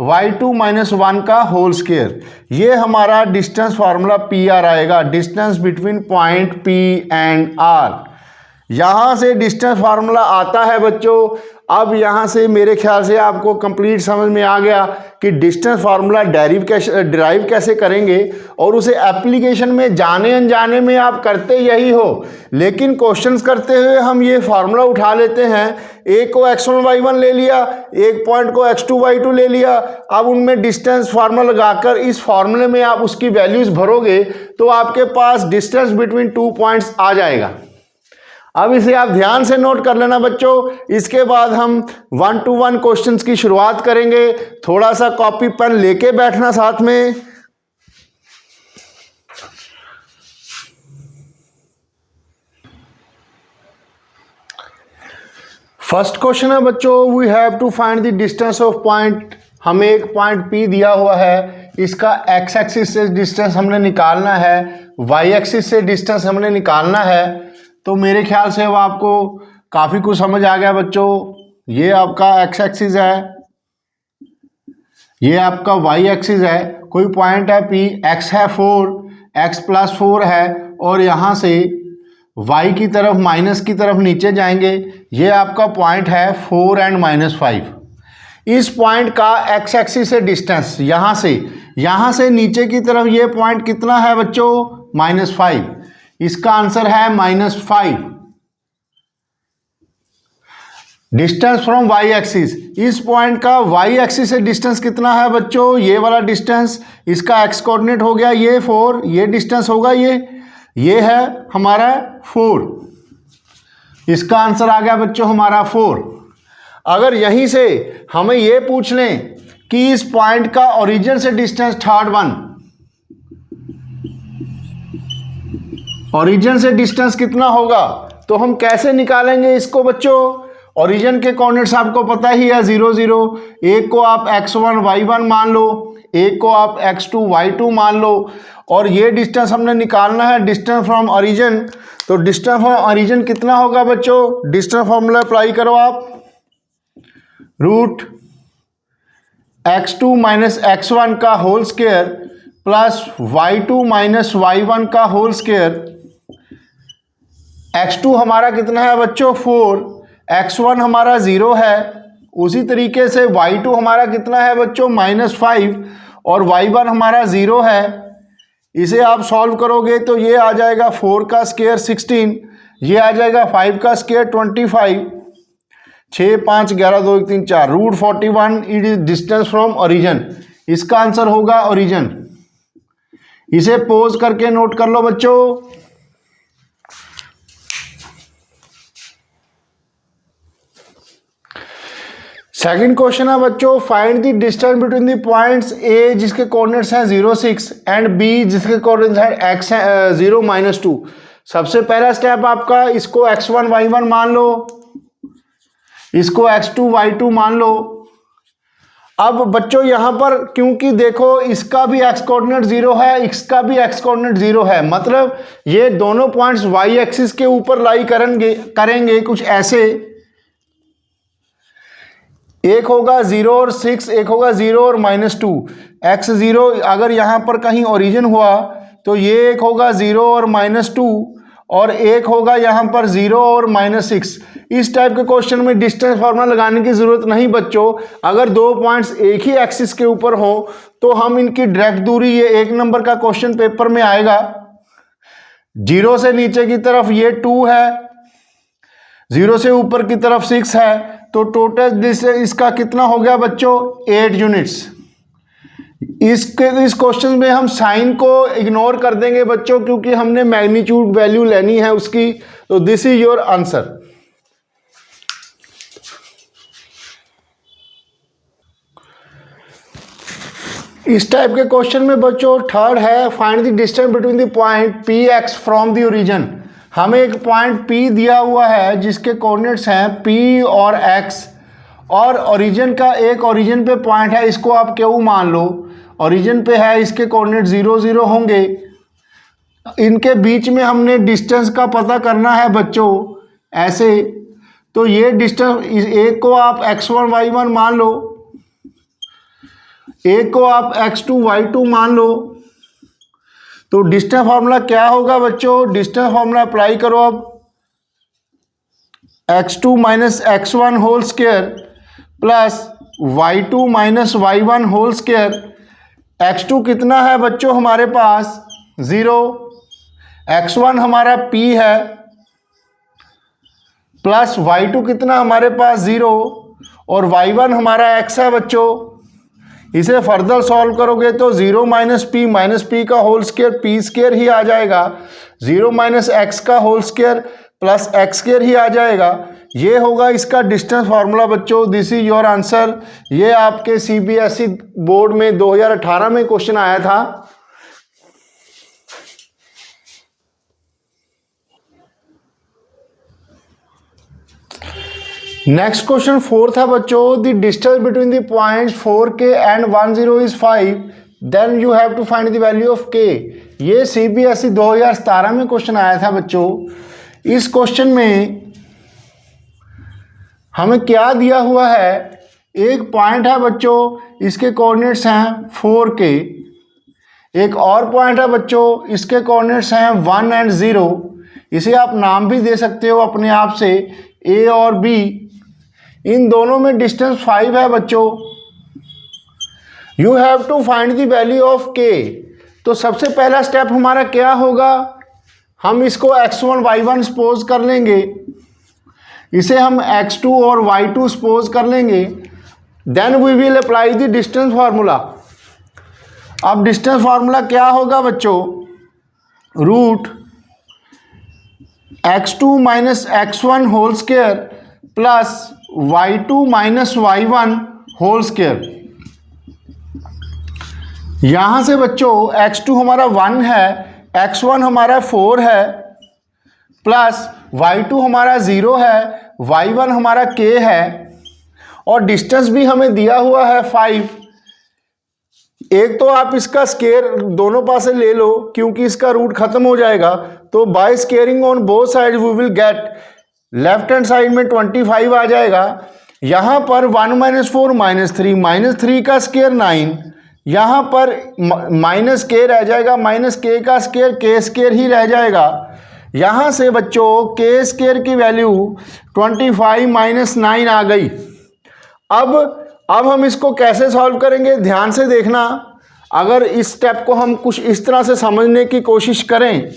y2 माइनस 1 का होल स्क्वायर। ये हमारा डिस्टेंस फार्मूला PR आएगा, distance between point P and R। यहाँ से डिस्टेंस फार्मूला आता है बच्चों। अब यहाँ से मेरे ख्याल से आपको कंप्लीट समझ में आ गया कि डिस्टेंस फार्मूला डिराइव कैसे करेंगे, और उसे एप्लीकेशन में जाने अनजाने में आप करते यही हो, लेकिन क्वेश्चंस करते हुए हम ये फार्मूला उठा लेते हैं। एक को x1 y1 ले लिया, एक पॉइंट को x2 y2 ले लिया, अब उनमें डिस्टेंस फार्मूला लगाकर इस फार्मूले में आप उसकी वैल्यूज भरोगे तो आपके पास डिस्टेंस बिटवीन 2 पॉइंट्स आ जाएगा। अब इसे आप ध्यान से नोट कर लेना बच्चों। इसके बाद हम 1-to-1 क्वेश्चंस की शुरुआत करेंगे। थोड़ा सा कॉपी पेन लेके बैठना साथ में। फर्स्ट क्वेश्चन है बच्चों, we have to find the distance of point. हमें एक पॉइंट P दिया हुआ है, इसका x एक्सिस से डिस्टेंस हमने निकालना है, y एक्सिस से डिस्टेंस हमने निकालना है। तो मेरे ख्याल से वो आपको काफ़ी कुछ समझ आ गया बच्चों। ये आपका x एक्सिस है, ये आपका y एक्सिस है, कोई पॉइंट है P, x है 4, x प्लस 4 है, और यहाँ से y की तरफ माइनस की तरफ नीचे जाएंगे। ये आपका पॉइंट है 4 एंड माइनस 5। इस पॉइंट का x एक्सिस से डिस्टेंस यहाँ से नीचे की तरफ ये पॉइंट कितना है बच्चों, -5। इसका आंसर है -5। डिस्टेंस फ्रॉम y एक्सिस, इस पॉइंट का y एक्सिस से डिस्टेंस कितना है बच्चों, ये वाला डिस्टेंस, इसका x कोऑर्डिनेट हो गया ये 4, ये डिस्टेंस होगा ये है हमारा 4। इसका आंसर आ गया बच्चों हमारा 4। अगर यहीं से हमें ये पूछ लें कि इस पॉइंट का ओरिजिन से डिस्टेंस थर्ड वन, ओरिजिन से डिस्टेंस कितना होगा, तो हम कैसे निकालेंगे इसको बच्चों। ओरिजिन के कोऑर्डिनेट्स आपको पता ही है 0 0। एक को आप x1 y1 मान लो, एक को आप x2 y2 मान लो, और ये डिस्टेंस हमने निकालना है डिस्टेंस फ्रॉम ओरिजिन। तो डिस्टेंस फ्रॉम ओरिजिन कितना होगा बच्चों, डिस्टेंस फॉर्मूला अप्लाई करो आप, रूट x2 माइनस x1 का whole square plus y2 minus y1 का होल स्क्वायर। x2 हमारा कितना है बच्चों 4, x1 हमारा 0 है, उसी तरीके से y2 हमारा कितना है बच्चों -5, और y1 हमारा 0 है। इसे आप सॉल्व करोगे तो ये आ जाएगा 4 का स्क्वायर 16, ये आ जाएगा 5 का square 25, 6 5 11 2 1 3 4 root 41 it is distance from origin. इसका आंसर होगा ओरिजिन। इसे पोज करके नोट कर लो बच्चों। सेकंड क्वेश्चन है बच्चों, find the distance between the points A जिसके कोऑर्डिनेट्स हैं 0 6 एंड बी जिसके कोऑर्डिनेट्स हैं x 0 -2। सबसे पहला स्टेप आपका, इसको x1 y1 मान लो, इसको x2 y2 मान लो। अब बच्चों यहां पर क्योंकि देखो इसका भी x कोऑर्डिनेट 0 है, इसका भी x कोऑर्डिनेट 0 है, मतलब ये दोनों पॉइंट्स y एक्सिस के ऊपर लाई करेंगे कुछ ऐसे। एक होगा 0 और 6, एक होगा 0 और -2। x0 अगर यहां पर कहीं ओरिजिन हुआ तो ये एक होगा 0 और -2 और एक होगा यहां पर 0 और -6। इस टाइप के क्वेश्चन में डिस्टेंस फार्मूला लगाने की जरूरत नहीं बच्चों। अगर दो पॉइंट्स एक ही एक्सिस के ऊपर हो तो हम इनकी डायरेक्ट दूरी, ये 1 नंबर का क्वेश्चन पेपर में आएगा। 0 से नीचे की तरफ ये 2 है, 0 से ऊपर की तरफ 6 है, तो टोटल इसका कितना हो गया बच्चों 8 यूनिट्स। इस क्वेश्चन में हम साइन को इग्नोर कर देंगे बच्चों क्योंकि हमने मैग्नीट्यूड वैल्यू लेनी है उसकी। तो दिस इज योर आंसर। इस टाइप के क्वेश्चन में बच्चों थर्ड है, find the distance between the point P x from the origin. हमें एक पॉइंट P दिया हुआ है जिसके कोऑर्डिनेट्स हैं P और X, और ओरिजिन का एक ओरिजिन पे पॉइंट है, इसको आप Q मान लो, ओरिजिन पे है, इसके कोऑर्डिनेट 0 0 होंगे। इनके बीच में हमने डिस्टेंस का पता करना है बच्चों ऐसे। तो ये डिस्टेंस, एक को आप x1 y1 मान लो, एक को आप x2 y2 मान लो। तो डिस्टेंस फार्मूला क्या होगा बच्चों, डिस्टेंस फार्मूला अप्लाई करो। अब x2 minus x1 whole square plus y2 minus y1 whole square. x2 कितना है बच्चों हमारे पास 0, x1 हमारा p है, प्लस y2 कितना हमारे पास 0 और y1 हमारा x है बच्चों। इसे फर्दर सॉल्व करोगे तो 0 माइनस पी का होल स्क्वायर पी स्क्वायर ही आ जाएगा, 0 माइनस एक्स का whole square plus X square ही आ जाएगा। ये होगा इसका डिस्टेंस फार्मूला बच्चों। This is your answer. ये आपके सीबीएसई बोर्ड में 2018 में क्वेश्चन आया था। नेक्स्ट क्वेश्चन फोर्थ है बच्चों, the distance between the points 4k and 10 is 5, then you have to find the value of k। ये सीबीएसई 2017 में क्वेश्चन आया था बच्चों। इस क्वेश्चन में हमें क्या दिया हुआ है, एक पॉइंट है बच्चों, इसके कोऑर्डिनेट्स हैं 4k, एक और पॉइंट है बच्चों, इसके कोऑर्डिनेट्स हैं 1 एंड 0। इसे आप नाम भी दे सकते हो अपने आप से, a और b। इन दोनों में डिस्टेंस 5 है बच्चों। You have to find the value of k। तो सबसे पहला स्टेप हमारा क्या होगा, हम इसको x1 y1 सपोज कर लेंगे, इसे हम x2 और y2 सपोज कर लेंगे। Then we will apply the distance formula. अब डिस्टेंस फार्मूला क्या होगा बच्चों, root x2 minus x1 whole square plus y2 minus y1 whole square. यहां से बच्चों x2 हमारा 1 है, x1 हमारा 4 है, प्लस y2 हमारा 0 है, y1 हमारा k है, और डिस्टेंस भी हमें दिया हुआ है 5। एक तो आप इसका स्केयर दोनों पासे ले लो क्योंकि इसका रूट खत्म हो जाएगा। तो by squaring on both side we will get, left hand side में 25 आ जाएगा। यहाँ पर 1 माइनस 4 माइनस 3 का स्केयर 9, यहाँ पर माइनस के रह जाएगा, माइनस के का स्केयर के स्केयर ही रह जाएगा। यहाँ से बच्चों के स्केयर की वैल्यू 25 माइनस 9 आ गई। अब हम इसको कैसे सॉल्व करेंगे, ध्यान से देखना। अगर इस स्टेप को हम कुछ इस तरह से समझने की कोशिश करें,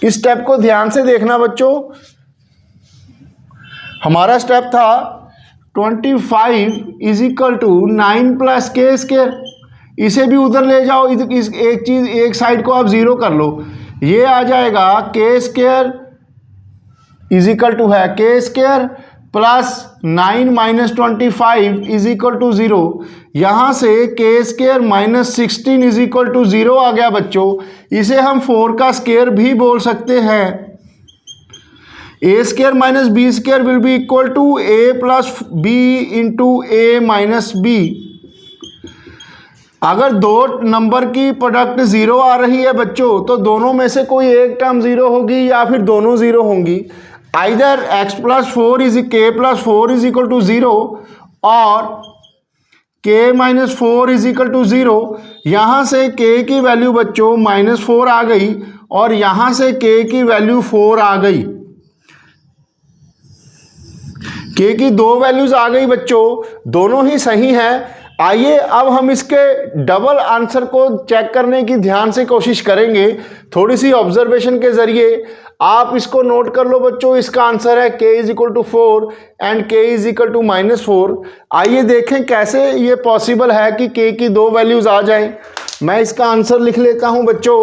इस स्टेप को ध्यान से देखना बच्चों। हमारा स्टेप था 25 इज इक्वल टू 9 प्लस के स्क्वायर। इसे भी उधर ले जाओ, इस एक साइड को आप जीरो कर लो, ये आ जाएगा के स्क्वायर इज इक्वल टू है k square plus 9 minus 25 is equal to 0। यहाँ से k square minus 16 is equal to 0 आ गया बच्चों। इसे हम 4 का स्क्वायर भी बोल सकते हैं। A square minus B square will be equal to A plus B into A minus B. अगर दो नंबर की प्रोडक्ट 0 आ रही है बच्चों, तो दोनों में से कोई एक टर्म 0 होगी या फिर दोनों 0 होंगी। Either x plus 4 is k plus 4 is equal to 0 और k minus 4 is equal to 0। यहाँ से k की वैल्यू बच्चों -4 आ गई और यहाँ से k की वैल्यू 4 आ गई। k की दो वैल्यूज आ गई बच्चों, दोनों ही सही हैं। आइए अब हम इसके डबल आंसर को चेक करने की ध्यान से कोशिश करेंगे, थोड़ी सी ऑब्जर्वेशन के जरिए। आप इसको नोट कर लो बच्चों, इसका आंसर है k is equal to 4 and k is equal to -4। आइए देखें कैसे ये पॉसिबल है कि k की दो वैल्यूज आ जाएं। मैं इसका आंसर लिख लेता हूं बच्चों।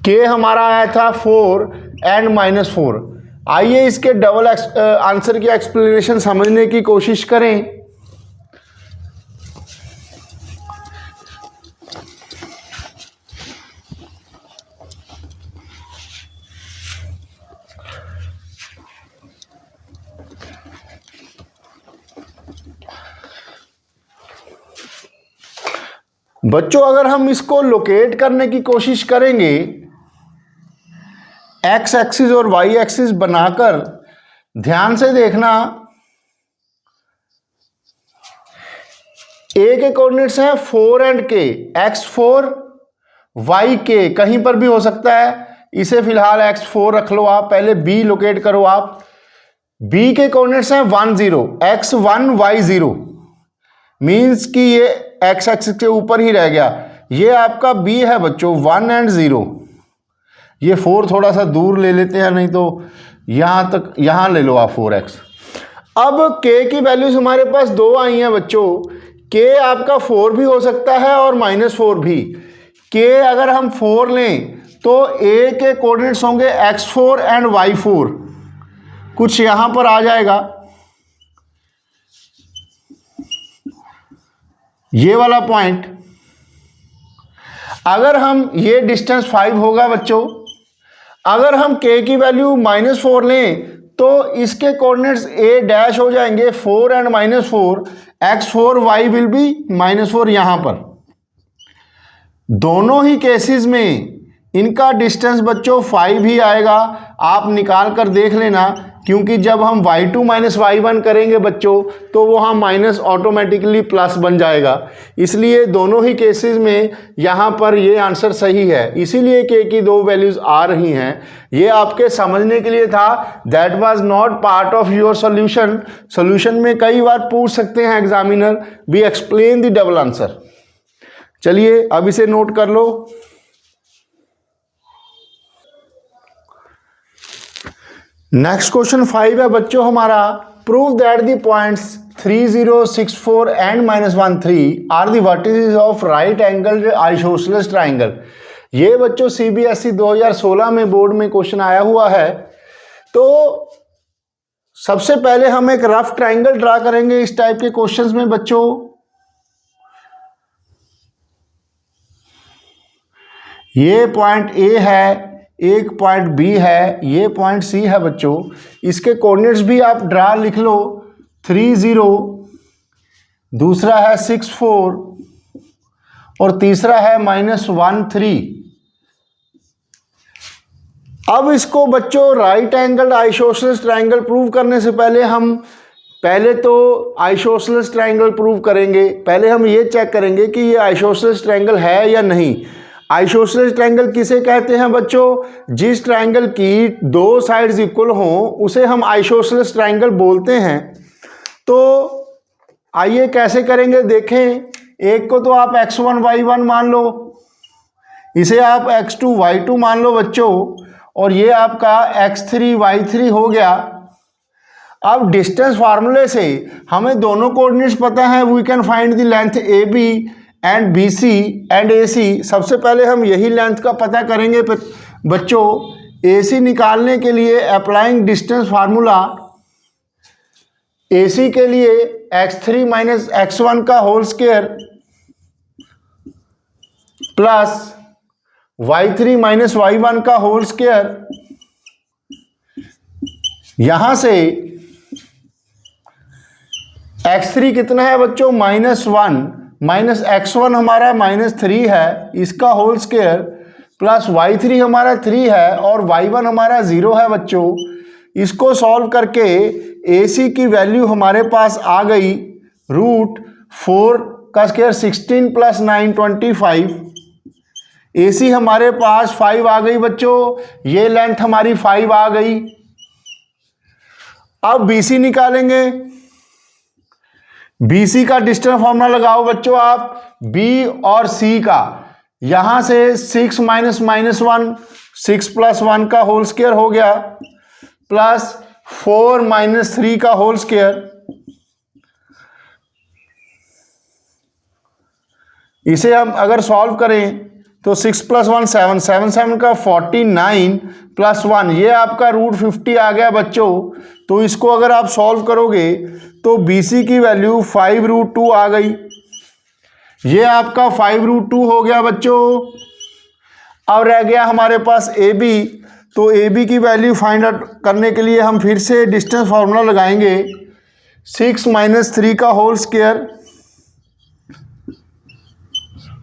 k हमारा आया था 4 एंड -4। आइए इसके डबल आंसर की एक्सप्लेनेशन समझने की कोशिश करें। बच्चों अगर हम इसको लोकेट करने की कोशिश करेंगे, एक्स एक्सिस और वाई एक्सिस बनाकर, ध्यान से देखना, ए के कोऑर्डिनेट्स हैं 4 एंड के, x4 y k, कहीं पर भी हो सकता है। इसे फिलहाल x4 रख लो आप, पहले b लोकेट करो आप। b के कोऑर्डिनेट्स हैं 1 0, x1 y0, मीन्स कि ये x एक्सिस के ऊपर ही रह गया। ये आपका b है बच्चों 1 एंड 0। ये 4 थोड़ा सा दूर ले लेते हैं, नहीं तो यहाँ तक, यहाँ ले लो आप 4x। अब k की वैल्यूज हमारे पास दो आई हैं बच्चों। k आपका 4 भी हो सकता है और -4 भी। k अगर हम 4 लें तो a के कोऑर्डिनेट्स होंगे x4 एंड y4, कुछ यहाँ पर आ जाएगा, ये वाला पॉइंट। अगर हम, ये डिस्टेंस 5 होगा बच्चों। अगर हम k की वैल्यू -4 लें तो इसके कोऑर्डिनेट्स a डैश हो जाएंगे 4 and -4, x4 y will be -4 यहाँ पर। दोनों ही केसेस में इनका डिस्टेंस बच्चों 5 ही आएगा। आप निकाल कर देख लेना, क्योंकि जब हम y2 माइनस y1 करेंगे बच्चों तो वो हम माइनस ऑटोमेटिकली प्लस बन जाएगा। इसलिए दोनों ही केसेस में यहाँ पर ये आंसर सही है, इसीलिए k की दो वैल्यूज आ रही हैं। ये आपके समझने के लिए था, that was not part of your solution. Solution में कई बार पूछ सकते हैं examiner, B explain the double answer. चलिए अब इसे नोट कर लो। नेक्स्ट क्वेश्चन 5 है बच्चों हमारा, prove that the points 3 0 6 4 and -1 3 are the vertices of right angle isosceles triangle. ये बच्चों CBSE 2016 में बोर्ड में क्वेश्चन आया हुआ है। तो सबसे पहले हम एक रफ ट्राइंगल ड्रा करेंगे इस टाइप के क्वेश्चंस में बच्चों। ये पॉइंट A है, एक पॉइंट B है, ये पॉइंट C है बच्चों। इसके कोऑर्डिनेट्स भी आप ड्रा लिख लो, 3 0, दूसरा है 6 4 और तीसरा है -1 3। अब इसको बच्चों right angle isosceles triangle prove करने से पहले हम पहले तो आइसोसेलेस ट्राइंगल प्रूव करेंगे। पहले हम ये चेक करेंगे कि ये आइसोसेलेस ट्राइंगल है या नहीं। आइसोसेलेस ट्राइंगल किसे कहते हैं बच्चों? जिस ट्राइंगल की दो साइड्स इक्वल हों उसे हम आइसोसेलेस ट्राइंगल बोलते हैं। तो आइए कैसे करेंगे देखें। एक को तो आप x1 y1 मान लो, इसे आप x2 y2 मान लो बच्चों, और ये आपका x3 y3 हो गया। अब डिस्टेंस फार्मूले से हमें दोनों कोऑर्डिनेट्स पता है, we can find the length A B and B C and A C. सबसे पहले हम यही लेंथ का पता करेंगे बच्चों। ए सी निकालने के लिए अप्लाइंग डिस्टेंस फार्मूला, ए सी के लिए x3 माइनस x1 का whole square plus y3 minus y1 का होल स्क्वायर। यहां से x3 कितना है बच्चों, -1 माइनस x1 हमारा -3 है, इसका होल स्क्वायर प्लस y3 हमारा 3 है और y1 हमारा 0 है बच्चों। इसको सॉल्व करके AC की वैल्यू हमारे पास आ गई √4 का स्क्वायर 16 प्लस 9 25। AC हमारे पास 5 आ गई बच्चों, ये लेंथ हमारी 5 आ गई। अब BC निकालेंगे। BC का डिस्टेंस फॉर्मूला लगाओ बच्चों आप, B और C का। यहां से 6 माइनस -1 6 प्लस 1 का होल स्क्वायर हो गया प्लस 4 माइनस 3 का होल स्क्वायर। इसे हम अगर सॉल्व करें तो 6 प्लस 1 7 7 7 का 49 प्लस 1, ये आपका √50 आ गया बच्चों। तो इसको अगर आप सॉल्व करोगे तो BC की वैल्यू 5√2 आ गई। ये आपका 5√2 हो गया बच्चों। अब रह गया हमारे पास AB। तो AB की वैल्यू फाइंड आउट करने के लिए हम फिर से डिस्टेंस फार्मूला लगाएंगे। 6 माइनस 3 का होल स्क्वायर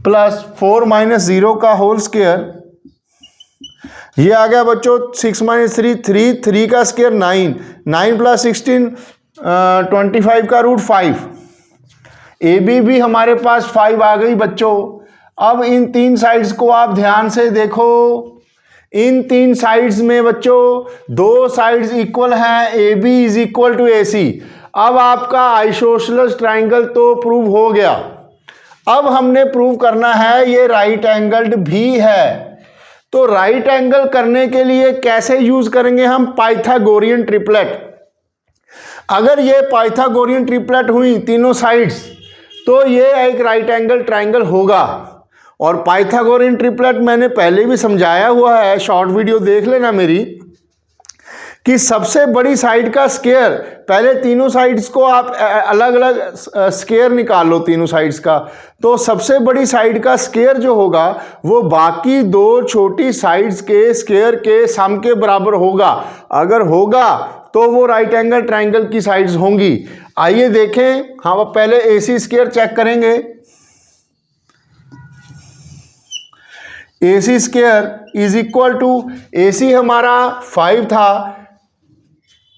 प्लस 4 माइनस 0 का होल स्क्वायर। ये आ गया बच्चों 6 माइनस 3 का स्क्वायर 9 9 प्लस 16 25 का √5। AB भी हमारे पास 5 आ गई बच्चों। अब इन तीन साइड्स को आप ध्यान से देखो। इन तीन साइड्स में बच्चों दो साइड्स इक्वल हैं, AB is equal to AC। अब आपका आइसोसेलेस ट्राइंगल तो प्रूव हो गया। अब हमने प्रूव करना है ये राइट एंगल्ड भी है। तो राइट एंगल करने के लिए कैसे यूज करेंगे हम, पाइथागोरियन ट्रिपलेट। अगर ये पाइथागोरियन ट्रिपलेट हुई तीनों साइड्स तो ये एक राइट एंगल ट्राइंगल होगा। और पाइथागोरियन ट्रिपलेट मैंने पहले भी समझाया हुआ है, शॉर्ट वीडियो देख लेना मेरी, कि सबसे बड़ी साइड का स्क्वायर, पहले तीनों साइड्स को आप अलग अलग स्क्वायर निकाल लो तीनों साइड्स का। तो सबसे बड़ी साइड का स्क्वायर जो होगा वो बाकी दो छोटी साइड्स के स्क्वायर के सम के बराबर होगा। अगर होगा तो वो राइट एंगल ट्राइंगल की साइड्स होंगी। आइए देखें, हम पहले AC स्क्वायर चेक करेंगे। AC square is equal to, AC हमारा 5 था,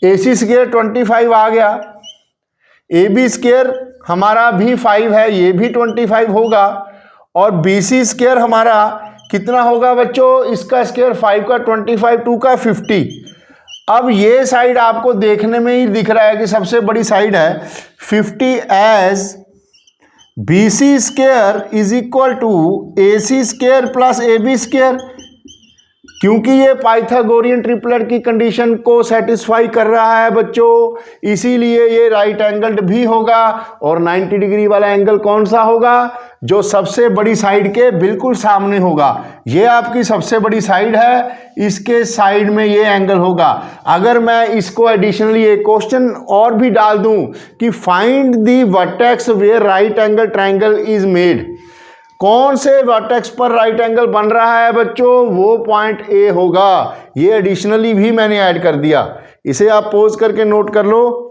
AC स्क्वायर 25 आ गया। AB स्क्वायर हमारा भी 5 है, ये भी 25 होगा। और BC स्क्वायर हमारा कितना होगा बच्चों, इसका स्क्वायर 5 का 25 2 का 50। अब ये साइड आपको देखने में ही दिख रहा है कि सबसे बड़ी साइड है 50 as BC square is equal to AC square plus AB square. क्योंकि ये पाइथागोरियन ट्रिपलेट की कंडीशन को सेटिस्फाई कर रहा है बच्चों, इसीलिए ये राइट एंगल्ड भी होगा। और 90 डिग्री वाला एंगल कौन सा होगा, जो सबसे बड़ी साइड के बिल्कुल सामने होगा। ये आपकी सबसे बड़ी साइड है, इसके साइड में ये एंगल होगा। अगर मैं इसको एडिशनली एक क्वेश्चन और भी डाल दूं कि find the vertex where right angle triangle is made, कौन से वर्टेक्स पर राइट एंगल बन रहा है बच्चों, वो पॉइंट A होगा। ये एडिशनली भी मैंने ऐड कर दिया, इसे आप पॉज करके नोट कर लो।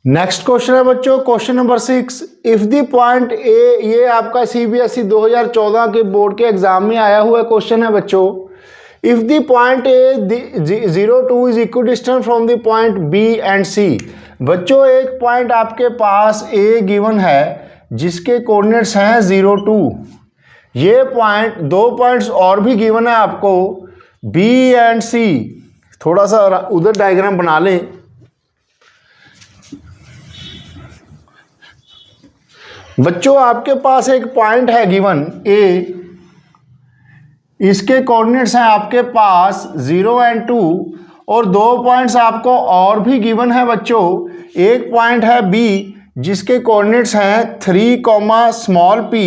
नेक्स्ट क्वेश्चन है बच्चों, question number 6। If the point A, ये आपका CBSE 2014 के बोर्ड के एग्जाम में आया हुआ क्वेश्चन है बच्चों। If the point A 0 2 is equidistant from the point B and C। बच्चों एक पॉइंट आपके पास A गिवन है जिसके कोऑर्डिनेट्स हैं 0 2। ये पॉइंट, दो पॉइंट्स और भी गिवन है आपको बी एंड सी, थोड़ा सा उधर डायग्राम बना लें। बच्चों आपके पास एक पॉइंट है गिवन ए, इसके कोऑर्डिनेट्स हैं आपके पास 0 एंड 2, और दो पॉइंट्स आपको और भी गिवन है बच्चों। एक पॉइंट है बी जिसके कोऑर्डिनेट्स हैं 3, स्मॉल p,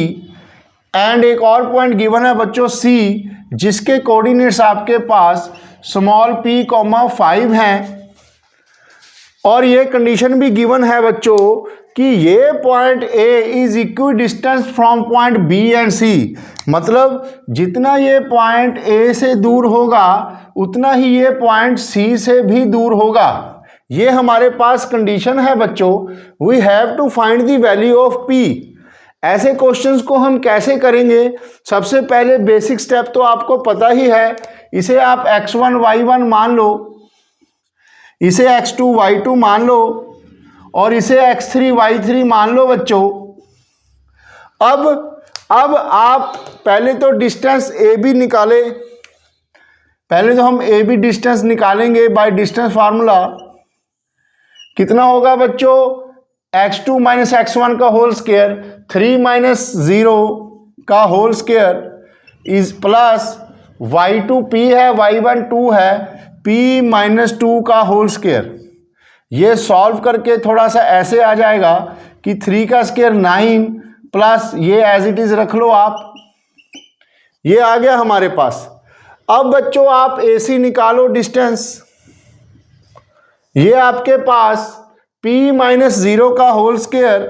एंड एक और पॉइंट गिवन है बच्चों सी जिसके कोऑर्डिनेट्स आपके पास स्मॉल p, 5 हैं। और ये कंडीशन भी गिवन है बच्चों कि ये point A is equidistant from point B and C, मतलब जितना ये पॉइंट ए से दूर होगा उतना ही ये पॉइंट सी से भी दूर होगा। ये हमारे पास कंडीशन है बच्चों। We have to find the value of p. ऐसे क्वेश्चंस को हम कैसे करेंगे? सबसे पहले बेसिक स्टेप तो आपको पता ही है, इसे आप x1 y1 मान लो, इसे x2 y2 मान लो, और इसे x3 y3 मान लो बच्चों। अब आप पहले तो डिस्टेंस ए बी निकाले, पहले तो हम ए बी डिस्टेंस निकालेंगे बाय डिस्टेंस फार्मूला। कितना होगा बच्चों? x2 माइनस x1 का होल स्क्वायर, 3 माइनस 0 का whole square is plus y2 p है, y1 2 है, p माइनस 2 का होल स्क्वायर। ये सॉल्व करके थोड़ा सा ऐसे आ जाएगा कि 3 का स्क्वायर 9 प्लस ये एज इट इज रख लो आप, ये आ गया हमारे पास। अब बच्चों आप AC निकालो डिस्टेंस, ये आपके पास p माइनस 0 का होल स्क्वायर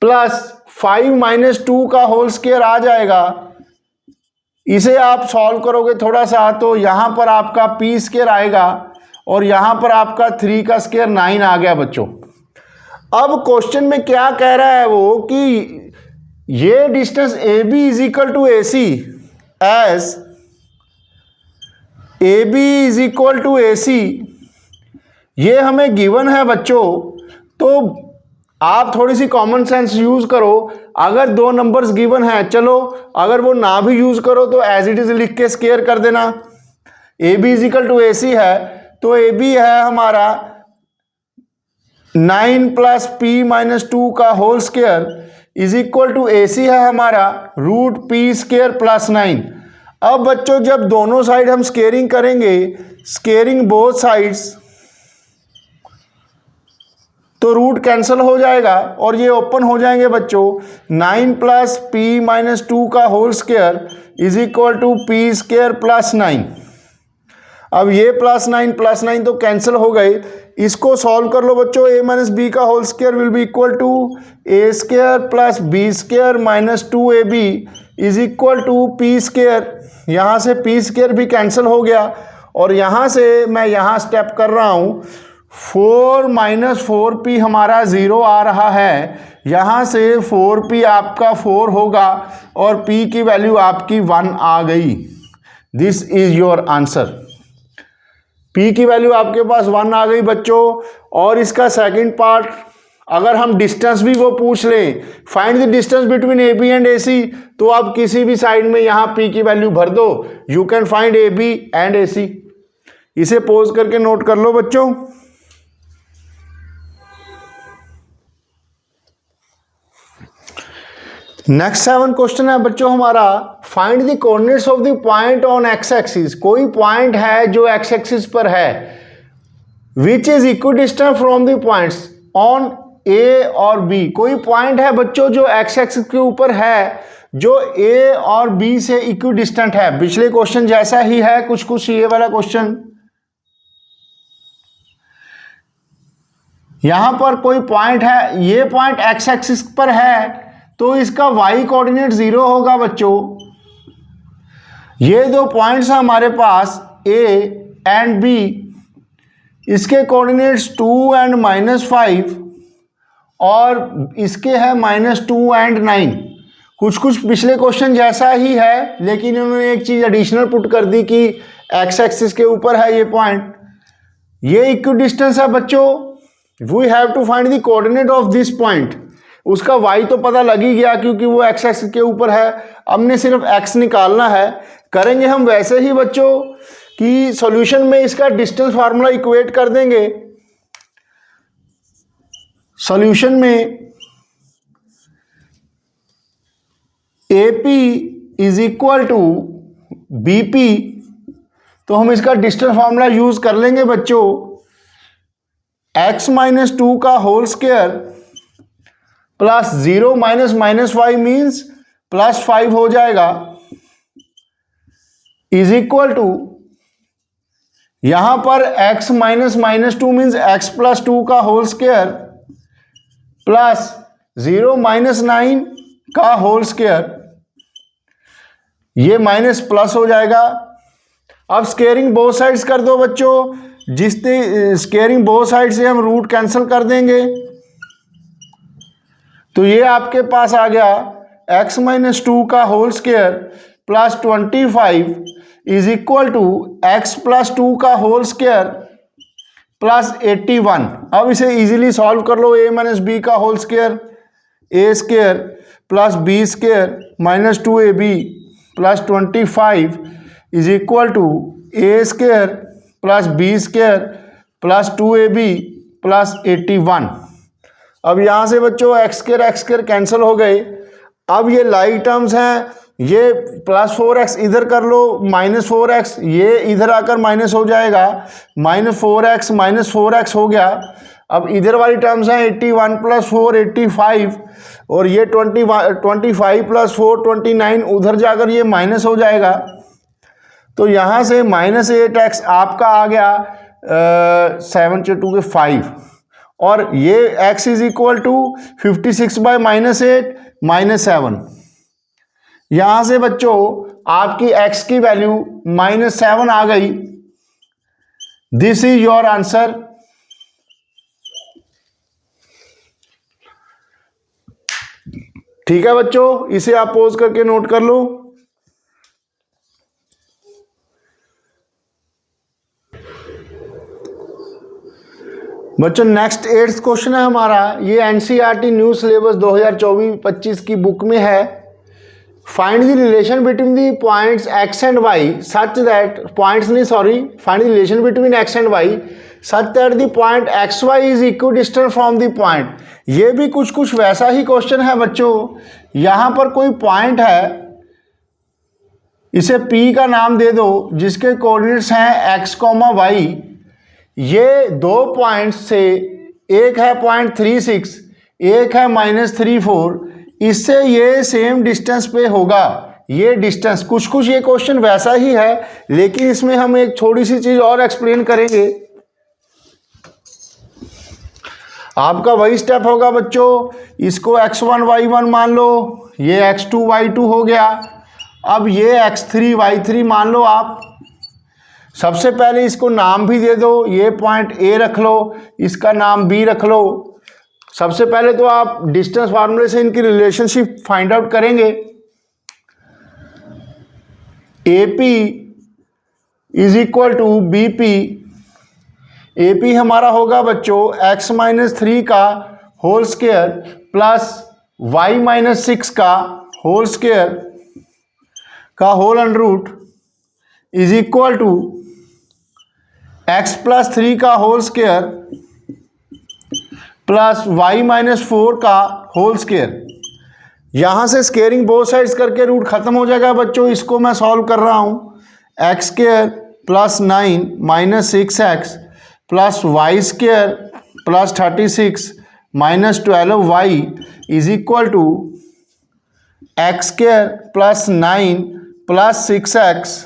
प्लस 5 माइनस 2 का होल स्क्वायर आ जाएगा। इसे आप सॉल्व करोगे थोड़ा सा तो यहां पर आपका p स्क्वायर आएगा और यहां पर आपका 3 का स्क्वायर 9 आ गया बच्चों। अब क्वेश्चन में क्या कह रहा है वो कि ये distance AB is equal to AC, as AB is equal to AC, ये हमें गिवन है बच्चों। तो आप थोड़ी सी कॉमन सेंस यूज करो। अगर दो नंबर्स गिवन हैं, चलो अगर वो ना भी यूज करो तो एज इट इज लिख के स्क्वायर कर देना। AB is equal to AC है तो AB है हमारा 9 प्लस p माइनस 2 का whole square is equal to AC है हमारा रूट p स्क्वायर प्लस 9। अब बच्चों जब दोनों साइड हम स्क्वेयरिंग करेंगे, स्क्वेयरिंग बोथ साइड्स, तो रूट कैंसिल हो जाएगा और ये ओपन हो जाएंगे बच्चों। 9 प्लस p माइनस 2 का whole square is equal to p square plus 9। अब ये प्लस 9 तो कैंसिल हो गए। इसको सॉल्व कर लो बच्चों। a माइनस बी का whole square will be equal to a square plus b square minus 2ab is equal to p square. यहाँ से p स्क्वायर भी कैंसिल हो गया और यहाँ से मैं यहाँ स्टेप कर रहा हूँ 4 माइनस 4p हमारा 0 आ रहा है। यहाँ से 4p आपका 4 होगा और p की वैल्यू आपकी 1 आ गई। This is your answer. p की वैल्यू आपके पास 1 आ गई बच्चों। और इसका सेकंड पार्ट, अगर हम डिस्टेंस भी वो पूछ लें, find the distance between AB and AC, तो आप किसी भी साइड में यहाँ p की वैल्यू भर दो, you can find AB and AC। इसे पोज करके नोट कर लो बच्चों। नेक्स्ट 7 क्वेश्चन है बच्चों हमारा, find the coordinates of the point on X axis. कोई पॉइंट है जो एक्स एक्सिस पर है, which is equidistant from the points on A और बी। कोई पॉइंट है बच्चों जो एक्स एक्सिस के ऊपर है, जो ए और बी से इक्विडिस्टेंट है। पिछले क्वेश्चन जैसा ही है कुछ ये वाला क्वेश्चन। यहां पर कोई पॉइंट है, ये पॉइंट एक्स एक्सिस पर है तो इसका y कोऑर्डिनेट 0 होगा बच्चों। ये दो पॉइंट्स हैं हमारे पास A एंड B, इसके कोऑर्डिनेट्स 2 एंड -5 और इसके है -2 एंड 9। कुछ पिछले क्वेश्चन जैसा ही है, लेकिन उन्होंने एक चीज एडिशनल पुट कर दी कि एक्स एक्सिस के ऊपर है ये पॉइंट। ये इक्विडिस्टेंस है बच्चों। We have to find the coordinate of this point. उसका y तो पता लग ही गया क्योंकि वो एक्स एक्सिस के ऊपर है। हमने सिर्फ x निकालना है। करेंगे हम वैसे ही बच्चों कि सॉल्यूशन में इसका डिस्टेंस फार्मूला इक्वेट कर देंगे। सॉल्यूशन में AP is equal to BP, तो हम इसका डिस्टेंस फार्मूला यूज कर लेंगे बच्चों। x माइनस 2 का whole square plus 0 minus -5 means +5 हो जाएगा, इज इक्वल टू यहां पर x minus -2 means x plus 2 का होल स्क्वायर प्लस 0 माइनस 9 का होल स्क्वायर, ये माइनस प्लस हो जाएगा। अब स्केयरिंग बोथ साइड्स कर दो बच्चों, जिससे स्केयरिंग बोथ साइड से हम रूट कैंसिल कर देंगे, तो ये आपके पास आ गया x माइनस 2 का whole square plus 25 is equal to x plus 2 का होल स्क्वायर प्लस 81। अब इसे इजीली सॉल्व कर लो। a माइनस बी का whole square a square plus b square minus 2ab plus 25 is equal to a square plus b square plus 2ab plus 81। अब यहाँ से बच्चों x स्क्वायर कैंसिल हो गए। अब ये लाइक टर्म्स हैं, ये प्लस 4x इधर कर लो, माइनस 4x ये इधर आकर माइनस हो जाएगा, माइनस 4x हो गया। अब इधर वाली टर्म्स हैं 81 प्लस 4 85, और ये 25 प्लस 4 29, उधर जाकर ये माइनस हो जाएगा। तो यहाँ से माइनस 8x आपका आ गया 7 × 2 = 5, और ये x is equal to 56 by -8 -7। यहाँ से बच्चों आपकी x की वैल्यू -7 आ गई। This is your answer. ठीक है बच्चों, इसे आप पॉज करके नोट कर लो। बच्चों नेक्स्ट 8th क्वेश्चन है हमारा, ये एनसीईआरटी न्यू सिलेबस 2024-25 की बुक में है। Find the relation between the points x and y such that find the relation between x and y such that the point xy is equidistant from the point. ये भी कुछ वैसा ही question है बच्चों। यहां पर कोई पॉइंट है, इसे P का नाम दे दो, जिसके कोऑर्डिनेट्स हैं x, y। ये दो पॉइंट्स से, एक है 0.36, एक है -34, इससे ये सेम डिस्टेंस पे होगा। ये डिस्टेंस कुछ ये क्वेश्चन वैसा ही है, लेकिन इसमें हम एक छोटी सी चीज और एक्सप्लेन करेंगे। आपका वही स्टेप होगा बच्चों, इसको x1 y1 मान लो, ये x2 y2 हो गया। अब ये x3 y3 मान लो आप। सबसे पहले इसको नाम भी दे दो, ये पॉइंट A रख लो, इसका नाम B रख लो। सबसे पहले तो आप डिस्टेंस फार्मूले से इनकी रिलेशनशिप फाइंड आउट करेंगे। AP is equal to BP। AP हमारा होगा बच्चों x माइनस 3 का whole square plus y minus 6 का होल स्क्वायर का whole under root is equal to x plus 3 का whole square plus y minus 4 का whole square. यहां से स्केयरिंग बोथ साइड्स करके रूट खत्म हो जाएगा बच्चों। इसको मैं सॉल्व कर रहा हूं, x square plus 9 minus 6x plus y square plus 36 minus 12y is equal to x square plus 9 plus 6x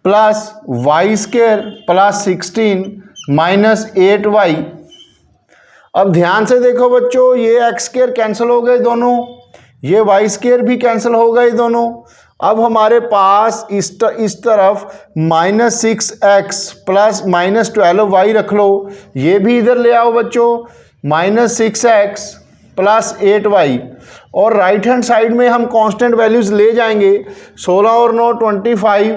plus y square plus 16 minus 8y। अब ध्यान से देखो बच्चों, ये x स्क्वायर कैंसिल हो गए दोनों, ये वाई स्क्वायर भी कैंसिल हो गए दोनों। अब हमारे पास इस तरफ minus 6x plus minus 12y रख लो, ये भी इधर ले आओ बच्चों, माइनस 6x प्लस 8y। और राइट हैंड साइड में हम कांस्टेंट वैल्यूज ले जाएंगे, 16 और 9 25,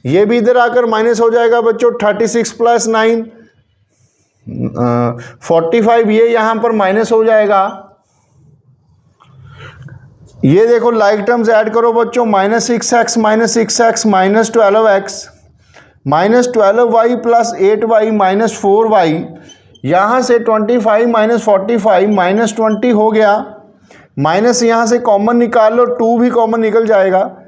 ये भी इधर आकर माइनस हो जाएगा बच्चों, 36 प्लस 9 45, ये यहाँ पर माइनस हो जाएगा। ये देखो लाइक टर्म्स ऐड करो बच्चों, -6x -12x -12y plus 8y -4y, यहाँ से 25 -45 -20 हो गया, माइनस यहाँ से कॉमन निकाल लो, 2 भी कॉमन निकल जाएगा,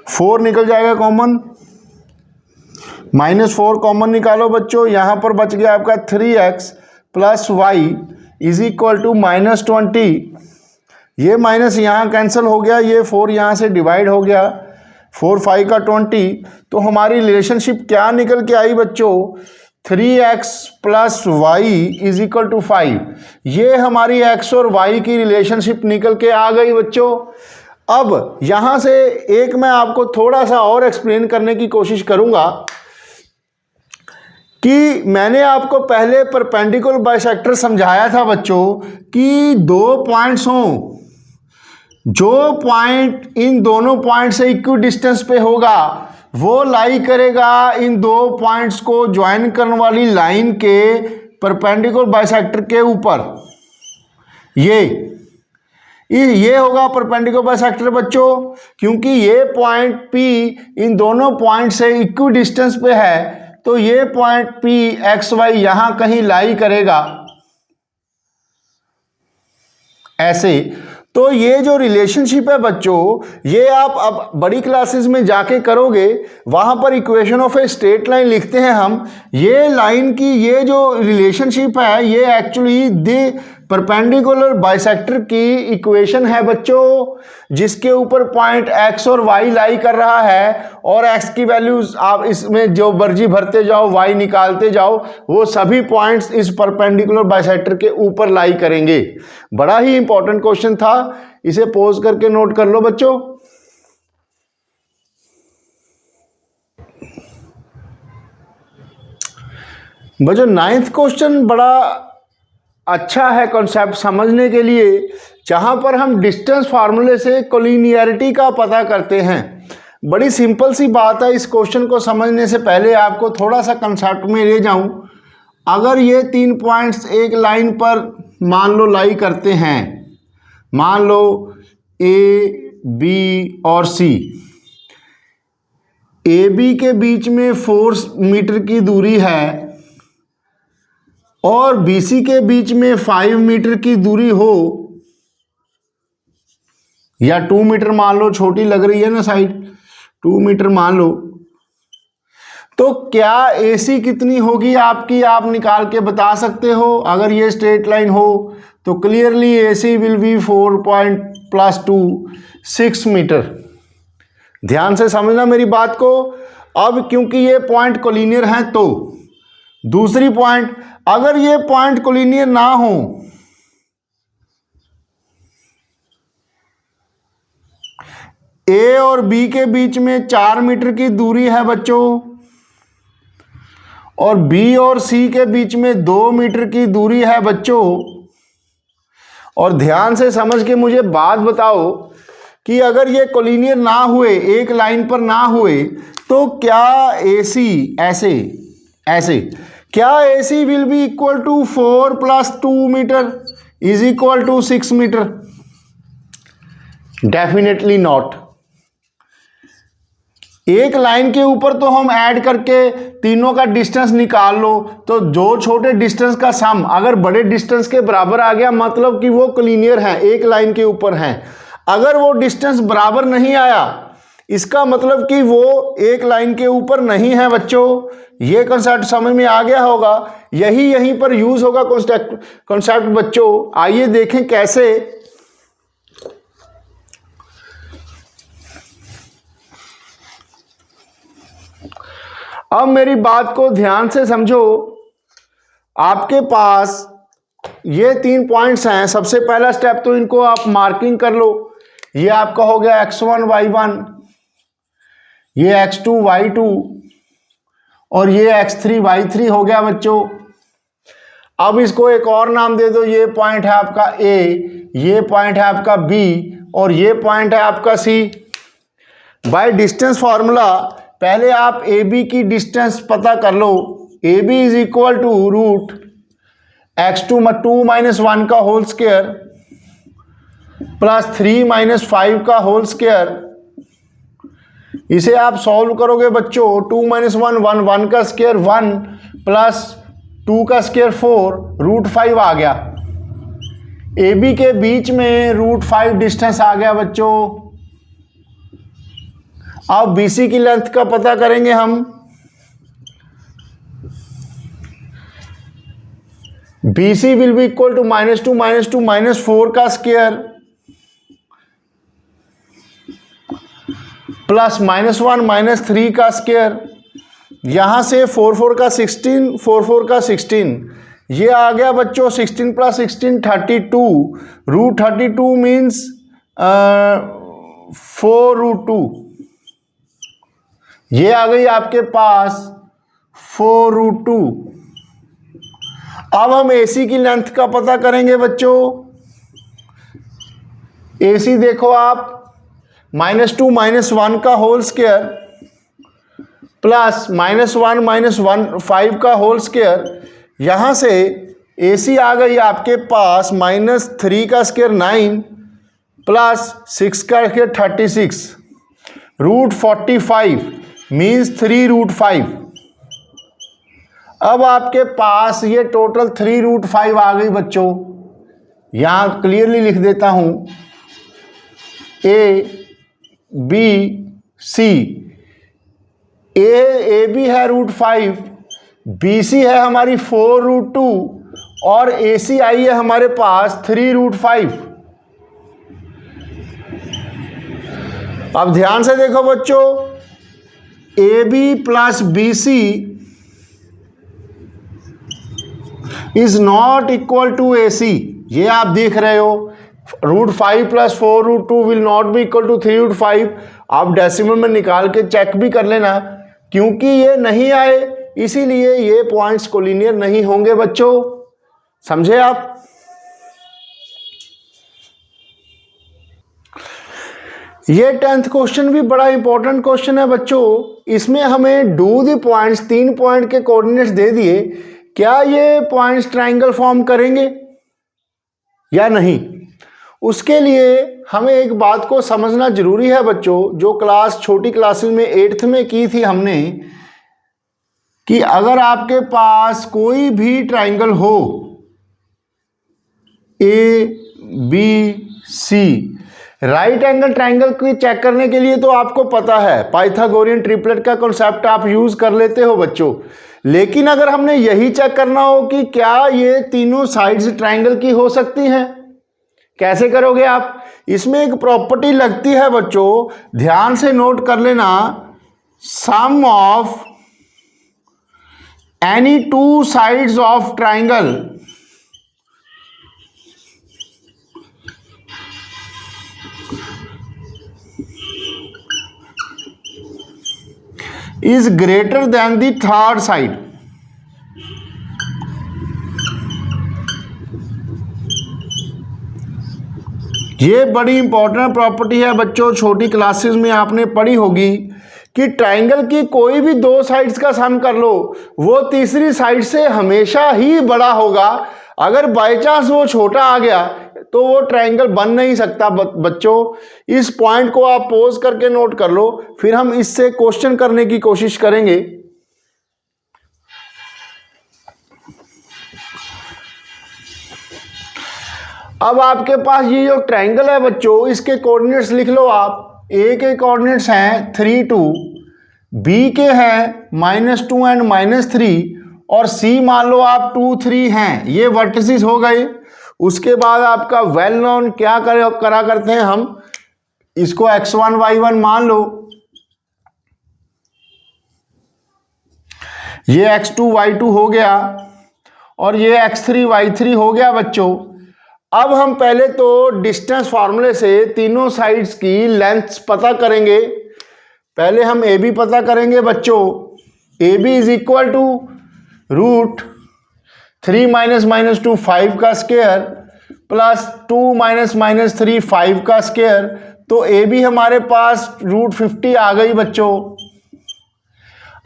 4 निकल जाएगा कॉमन, -4 कॉमन निकालो बच्चों, यहाँ पर बच गया आपका 3x plus y is equal to -20, ये माइनस यहाँ कैंसिल हो गया, ये 4 यहाँ से डिवाइड हो गया, 4 5 का 20, तो हमारी रिलेशनशिप क्या निकल के आई बच्चों, 3x plus y is equal to 5। ये हमारी x और y की रिलेशनशिप निकल के आ गई बच्चों। अब यहाँ से एक मैं आपको थोड़ा सा और एक्सप्लेन करने की कोशिश करूँगा कि मैंने आपको पहले परपेंडिकुलर बाइसेक्टर समझाया था बच्चों कि 2 पॉइंट्स हों, जो पॉइंट इन दोनों पॉइंट से इक्वी डिस्टेंस पे होगा वो लाई करेगा इन 2 पॉइंट्स को ज्वाइन करने वाली लाइन के परपेंडिकुलर बाइसेक्टर के ऊपर। ये होगा परपेंडिकुलर बाइसेक्टर बच्चों, क्योंकि ये पॉइंट P इन दोनों पॉइंट से इक्वी डिस्टेंस पे है, तो ये पॉइंट P एक्स वाई यहां कहीं लाई करेगा ऐसे। तो ये जो रिलेशनशिप है बच्चों, ये आप अब बड़ी क्लासेस में जाके करोगे, वहां पर equation of a straight line लिखते हैं हम। ये लाइन की ये जो रिलेशनशिप है, ये एक्चुअली द परपेंडिकुलर बाइसेक्टर की इक्वेशन है बच्चों, जिसके ऊपर पॉइंट x और y लाई कर रहा है, और x की वैल्यूज आप इसमें जो मर्जी भरते जाओ, y निकालते जाओ, वो सभी पॉइंट्स इस परपेंडिकुलर बाइसेक्टर के ऊपर लाई करेंगे। बड़ा ही इंपॉर्टेंट क्वेश्चन था, इसे पॉज करके नोट कर लो बच्चों। बच्चों 9th क्वेश्चन बड़ा अच्छा है कॉन्सेप्ट समझने के लिए, जहां पर हम डिस्टेंस फार्मूले से कोलिनियरिटी का पता करते हैं। बड़ी सिंपल सी बात है, इस क्वेश्चन को समझने से पहले आपको थोड़ा सा कंसेप्ट में ले जाऊं। अगर ये 3 पॉइंट्स एक लाइन पर मान लो लाई करते हैं, मान लो ए बी और सी, ए बी के बीच में 4 मीटर की दूरी है और BC के बीच में 5 मीटर की दूरी हो, या 2 मीटर मान लो, छोटी लग रही है ना साइड, 2 मीटर मान लो, तो क्या AC कितनी होगी आपकी, आप निकाल के बता सकते हो। अगर ये स्ट्रेट लाइन हो तो clearly AC will be 4.+2 6 metre. ध्यान से समझना मेरी बात को। अब क्योंकि ये पॉइंट कोलिनियर हैं, तो दूसरी पॉइंट, अगर ये पॉइंट कोलिनियर ना हो, ए और बी के बीच में 4 मीटर की दूरी है बच्चों, और बी और सी के बीच में 2 मीटर की दूरी है बच्चों। और ध्यान से समझ के मुझे बात बताओ कि अगर ये कोलिनियर ना हुए, एक लाइन पर ना हुए, तो क्या AC ऐसे क्या AC will be equal to 4+2 metre is equal to 6 metre? Definitely not. एक लाइन के ऊपर तो हम ऐड करके तीनों का डिस्टेंस निकाल लो, तो जो छोटे डिस्टेंस का सम अगर बड़े डिस्टेंस के बराबर आ गया, मतलब कि वो कोलिनियर है, एक लाइन के ऊपर है। अगर वो डिस्टेंस बराबर नहीं आया, इसका मतलब कि वो एक लाइन के ऊपर नहीं है बच्चों। ये कॉन्सेप्ट समझ में आ गया होगा, यहीं पर यूज होगा कॉन्सेप्ट बच्चों। आइए देखें कैसे। अब मेरी बात को ध्यान से समझो। आपके पास ये 3 पॉइंट्स हैं। सबसे पहला स्टेप तो इनको आप मार्किंग कर लो। ये आपका हो गया x1 y1, ये x2 y2 और ये x3 y3 हो गया बच्चों। अब इसको एक और नाम दे दो। ये पॉइंट है आपका A, ये पॉइंट है आपका B और ये पॉइंट है आपका C। बाय डिस्टेंस फॉर्मूला पहले आप AB की डिस्टेंस पता कर लो। AB is equal to root x2 2 - 1 का होल स्क्वायर प्लस 3 माइनस 5 का होल स्क्वायर। इसे आप सॉल्व करोगे बच्चों, 2 माइनस 1 1, 1 का स्क्वायर 1 प्लस 2 का स्क्वायर 4, रूट 5 आ गया। ए बी के बीच में रूट 5 डिस्टेंस आ गया बच्चों। अब बी सी की लेंथ का पता करेंगे हम। B C will be equal to -2 -2 -4 का स्क्वायर प्लस -1 -3 का स्क्वायर। यहां से 4 4 का 16, 4 4 का 16, ये आ गया बच्चों 16 प्लस 16 32, रूट 32 मीन्स 4 रूट 2। ये आ गई आपके पास 4 रूट 2। अब हम AC की लेंथ का पता करेंगे बच्चों। AC देखो आप, -2 -1 का होल स्क्वायर प्लस -1 5 का होल स्क्वायर। यहां से AC आ गई आपके पास -3 का स्क्वायर 9 प्लस 6 का स्क्वायर 36, रूट 45 मीन्स 3 रूट 5। अब आपके पास ये टोटल 3 रूट 5 आ गई बच्चों। यहां क्लियरली लिख देता हूं, A B C. A B है रूट 5, बी सी है हमारी 4 रूट 2 और ए सी आई है हमारे पास 3 रूट 5। अब ध्यान से देखो बच्चों, A B plus B C is not equal to A C. ये आप देख रहे हो, root 5 plus 4 root 2 will not be equal to 3 root 5। आप डेसिमल में निकाल के चेक भी कर लेना, क्योंकि ये नहीं आए इसीलिए ये पॉइंट्स कोलिनियर नहीं होंगे बच्चों। समझे आप? ये 10th क्वेश्चन भी बड़ा इंपॉर्टेंट क्वेश्चन है बच्चों। इसमें हमें डू द पॉइंट्स, 3 पॉइंट के कोऑर्डिनेट्स दे दिए, क्या ये पॉइंट्स ट्रायंगल फॉर्म करेंगे या नहीं। उसके लिए हमें एक बात को समझना जरूरी है बच्चों, जो क्लास छोटी क्लासेस में 8th में की थी हमने, कि अगर आपके पास कोई भी ट्रायंगल हो A B C, right angle triangle को चेक करने के लिए तो आपको पता है पाइथागोरियन ट्रिपलेट का कॉन्सेप्ट आप यूज कर लेते हो बच्चों। लेकिन अगर हमने यही चेक करना हो कि क्या ये तीनों साइड्स ट्रायंगल की हो सकती हैं, कैसे करोगे आप? इसमें एक प्रॉपर्टी लगती है बच्चों, ध्यान से नोट कर लेना, sum of any 2 sides of triangle is greater than the third side। ये बड़ी इंपॉर्टेंट प्रॉपर्टी है बच्चों, छोटी क्लासेस में आपने पढ़ी होगी कि ट्रायंगल की कोई भी 2 साइड्स का सम कर लो, वो तीसरी साइड से हमेशा ही बड़ा होगा। अगर बाय चांस वो छोटा आ गया तो वो ट्रायंगल बन नहीं सकता बच्चों। इस पॉइंट को आप पॉज करके नोट कर लो, फिर हम इससे क्वेश्चन करने की कोशिश करेंगे। अब आपके पास ये जो ट्रायंगल है बच्चों, इसके कोऑर्डिनेट्स लिख लो आप। ए के कोऑर्डिनेट्स हैं 3 2, बी के हैं -2 एंड -3, और सी मान लो आप 2 3 हैं। ये वर्टिसेस हो गए। उसके बाद आपका वेल नोन क्या करा करते हैं हम, इसको x1 y1 मान लो, ये x2 y2 हो गया और ये x3 y3 हो गया बच्चों। अब हम पहले तो डिस्टेंस फार्मूले से तीनों साइड्स की लेंथ्स पता करेंगे। पहले हम ए बी पता करेंगे बच्चों। A B is equal to root 3 - -2 5 का स्क्वायर प्लस 2 - -3 5 का स्क्वायर। तो ए बी हमारे पास रूट 50 आ गई बच्चों।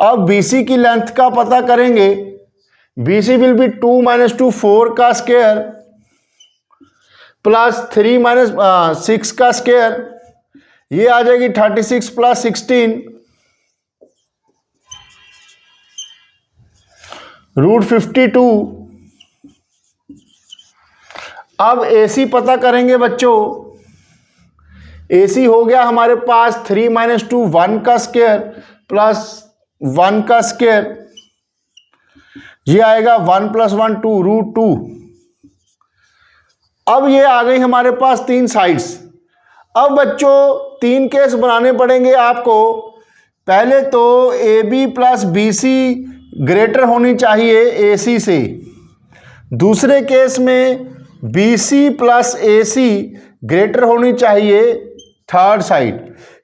अब बी सी की लेंथ का पता करेंगे। बी सी विल बी 2 - 2 4 का स्क्वायर प्लस 3 माइनस 6 का स्क्वायर, ये आ जाएगी 36 प्लस 16 रूट 52। अब AC पता करेंगे बच्चों। AC हो गया हमारे पास 3 माइनस 2 1 का स्क्वायर प्लस 1 का स्क्वायर, ये आएगा 1 प्लस 1 2 रूट 2। अब ये आ गई हमारे पास तीन साइड्स। अब बच्चों 3 केस बनाने पड़ेंगे आपको। पहले तो AB प्लस BC ग्रेटर होनी चाहिए AC से। दूसरे केस में BC प्लस AC ग्रेटर होनी चाहिए थर्ड साइड।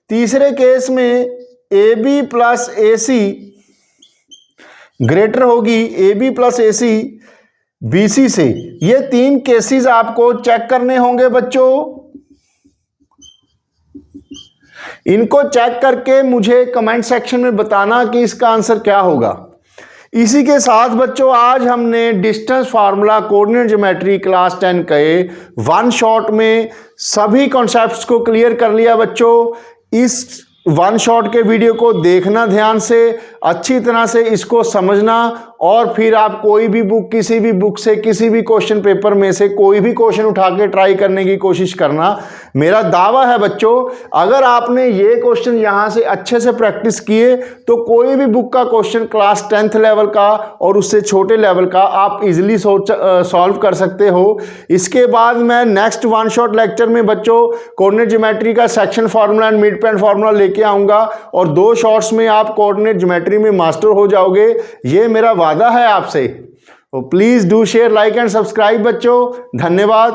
तीसरे केस में AB प्लस AC ग्रेटर होगी AB प्लस AC BC से। ये 3 केसेस आपको चेक करने होंगे बच्चों। इनको चेक करके मुझे कमेंट सेक्शन में बताना कि इसका आंसर क्या होगा। इसी के साथ बच्चों आज हमने distance formula, coordinate geometry class 10 के वन शॉट में सभी कॉन्सेप्ट्स को क्लियर कर लिया बच्चों। इस वन शॉट के वीडियो को देखना ध्यान से, अच्छी तरह से इसको समझना, और फिर आप कोई भी बुक, किसी भी बुक से, किसी भी क्वेश्चन पेपर में से कोई भी क्वेश्चन उठा के ट्राई करने की कोशिश करना। मेरा दावा है बच्चों, अगर आपने ये क्वेश्चन यहाँ से अच्छे से प्रैक्टिस किए तो कोई भी बुक का क्वेश्चन क्लास 10th लेवल का और उससे छोटे लेवल का आप इजीली सॉल्व कर सकते हो। इसके बाद मैं नेक्स्ट वन शॉट लेक्चर में बच्चों कोऑर्डिनेट ज्योमेट्री का section formula and mid point formula लेके आऊँगा, और 2 शॉर्ट्स में आप कोऑर्डिनेट ज्योमेट्री में मास्टर हो जाओगे। ये मेरा वादा है आपसे। तो please do share, like and subscribe बच्चों। धन्यवाद।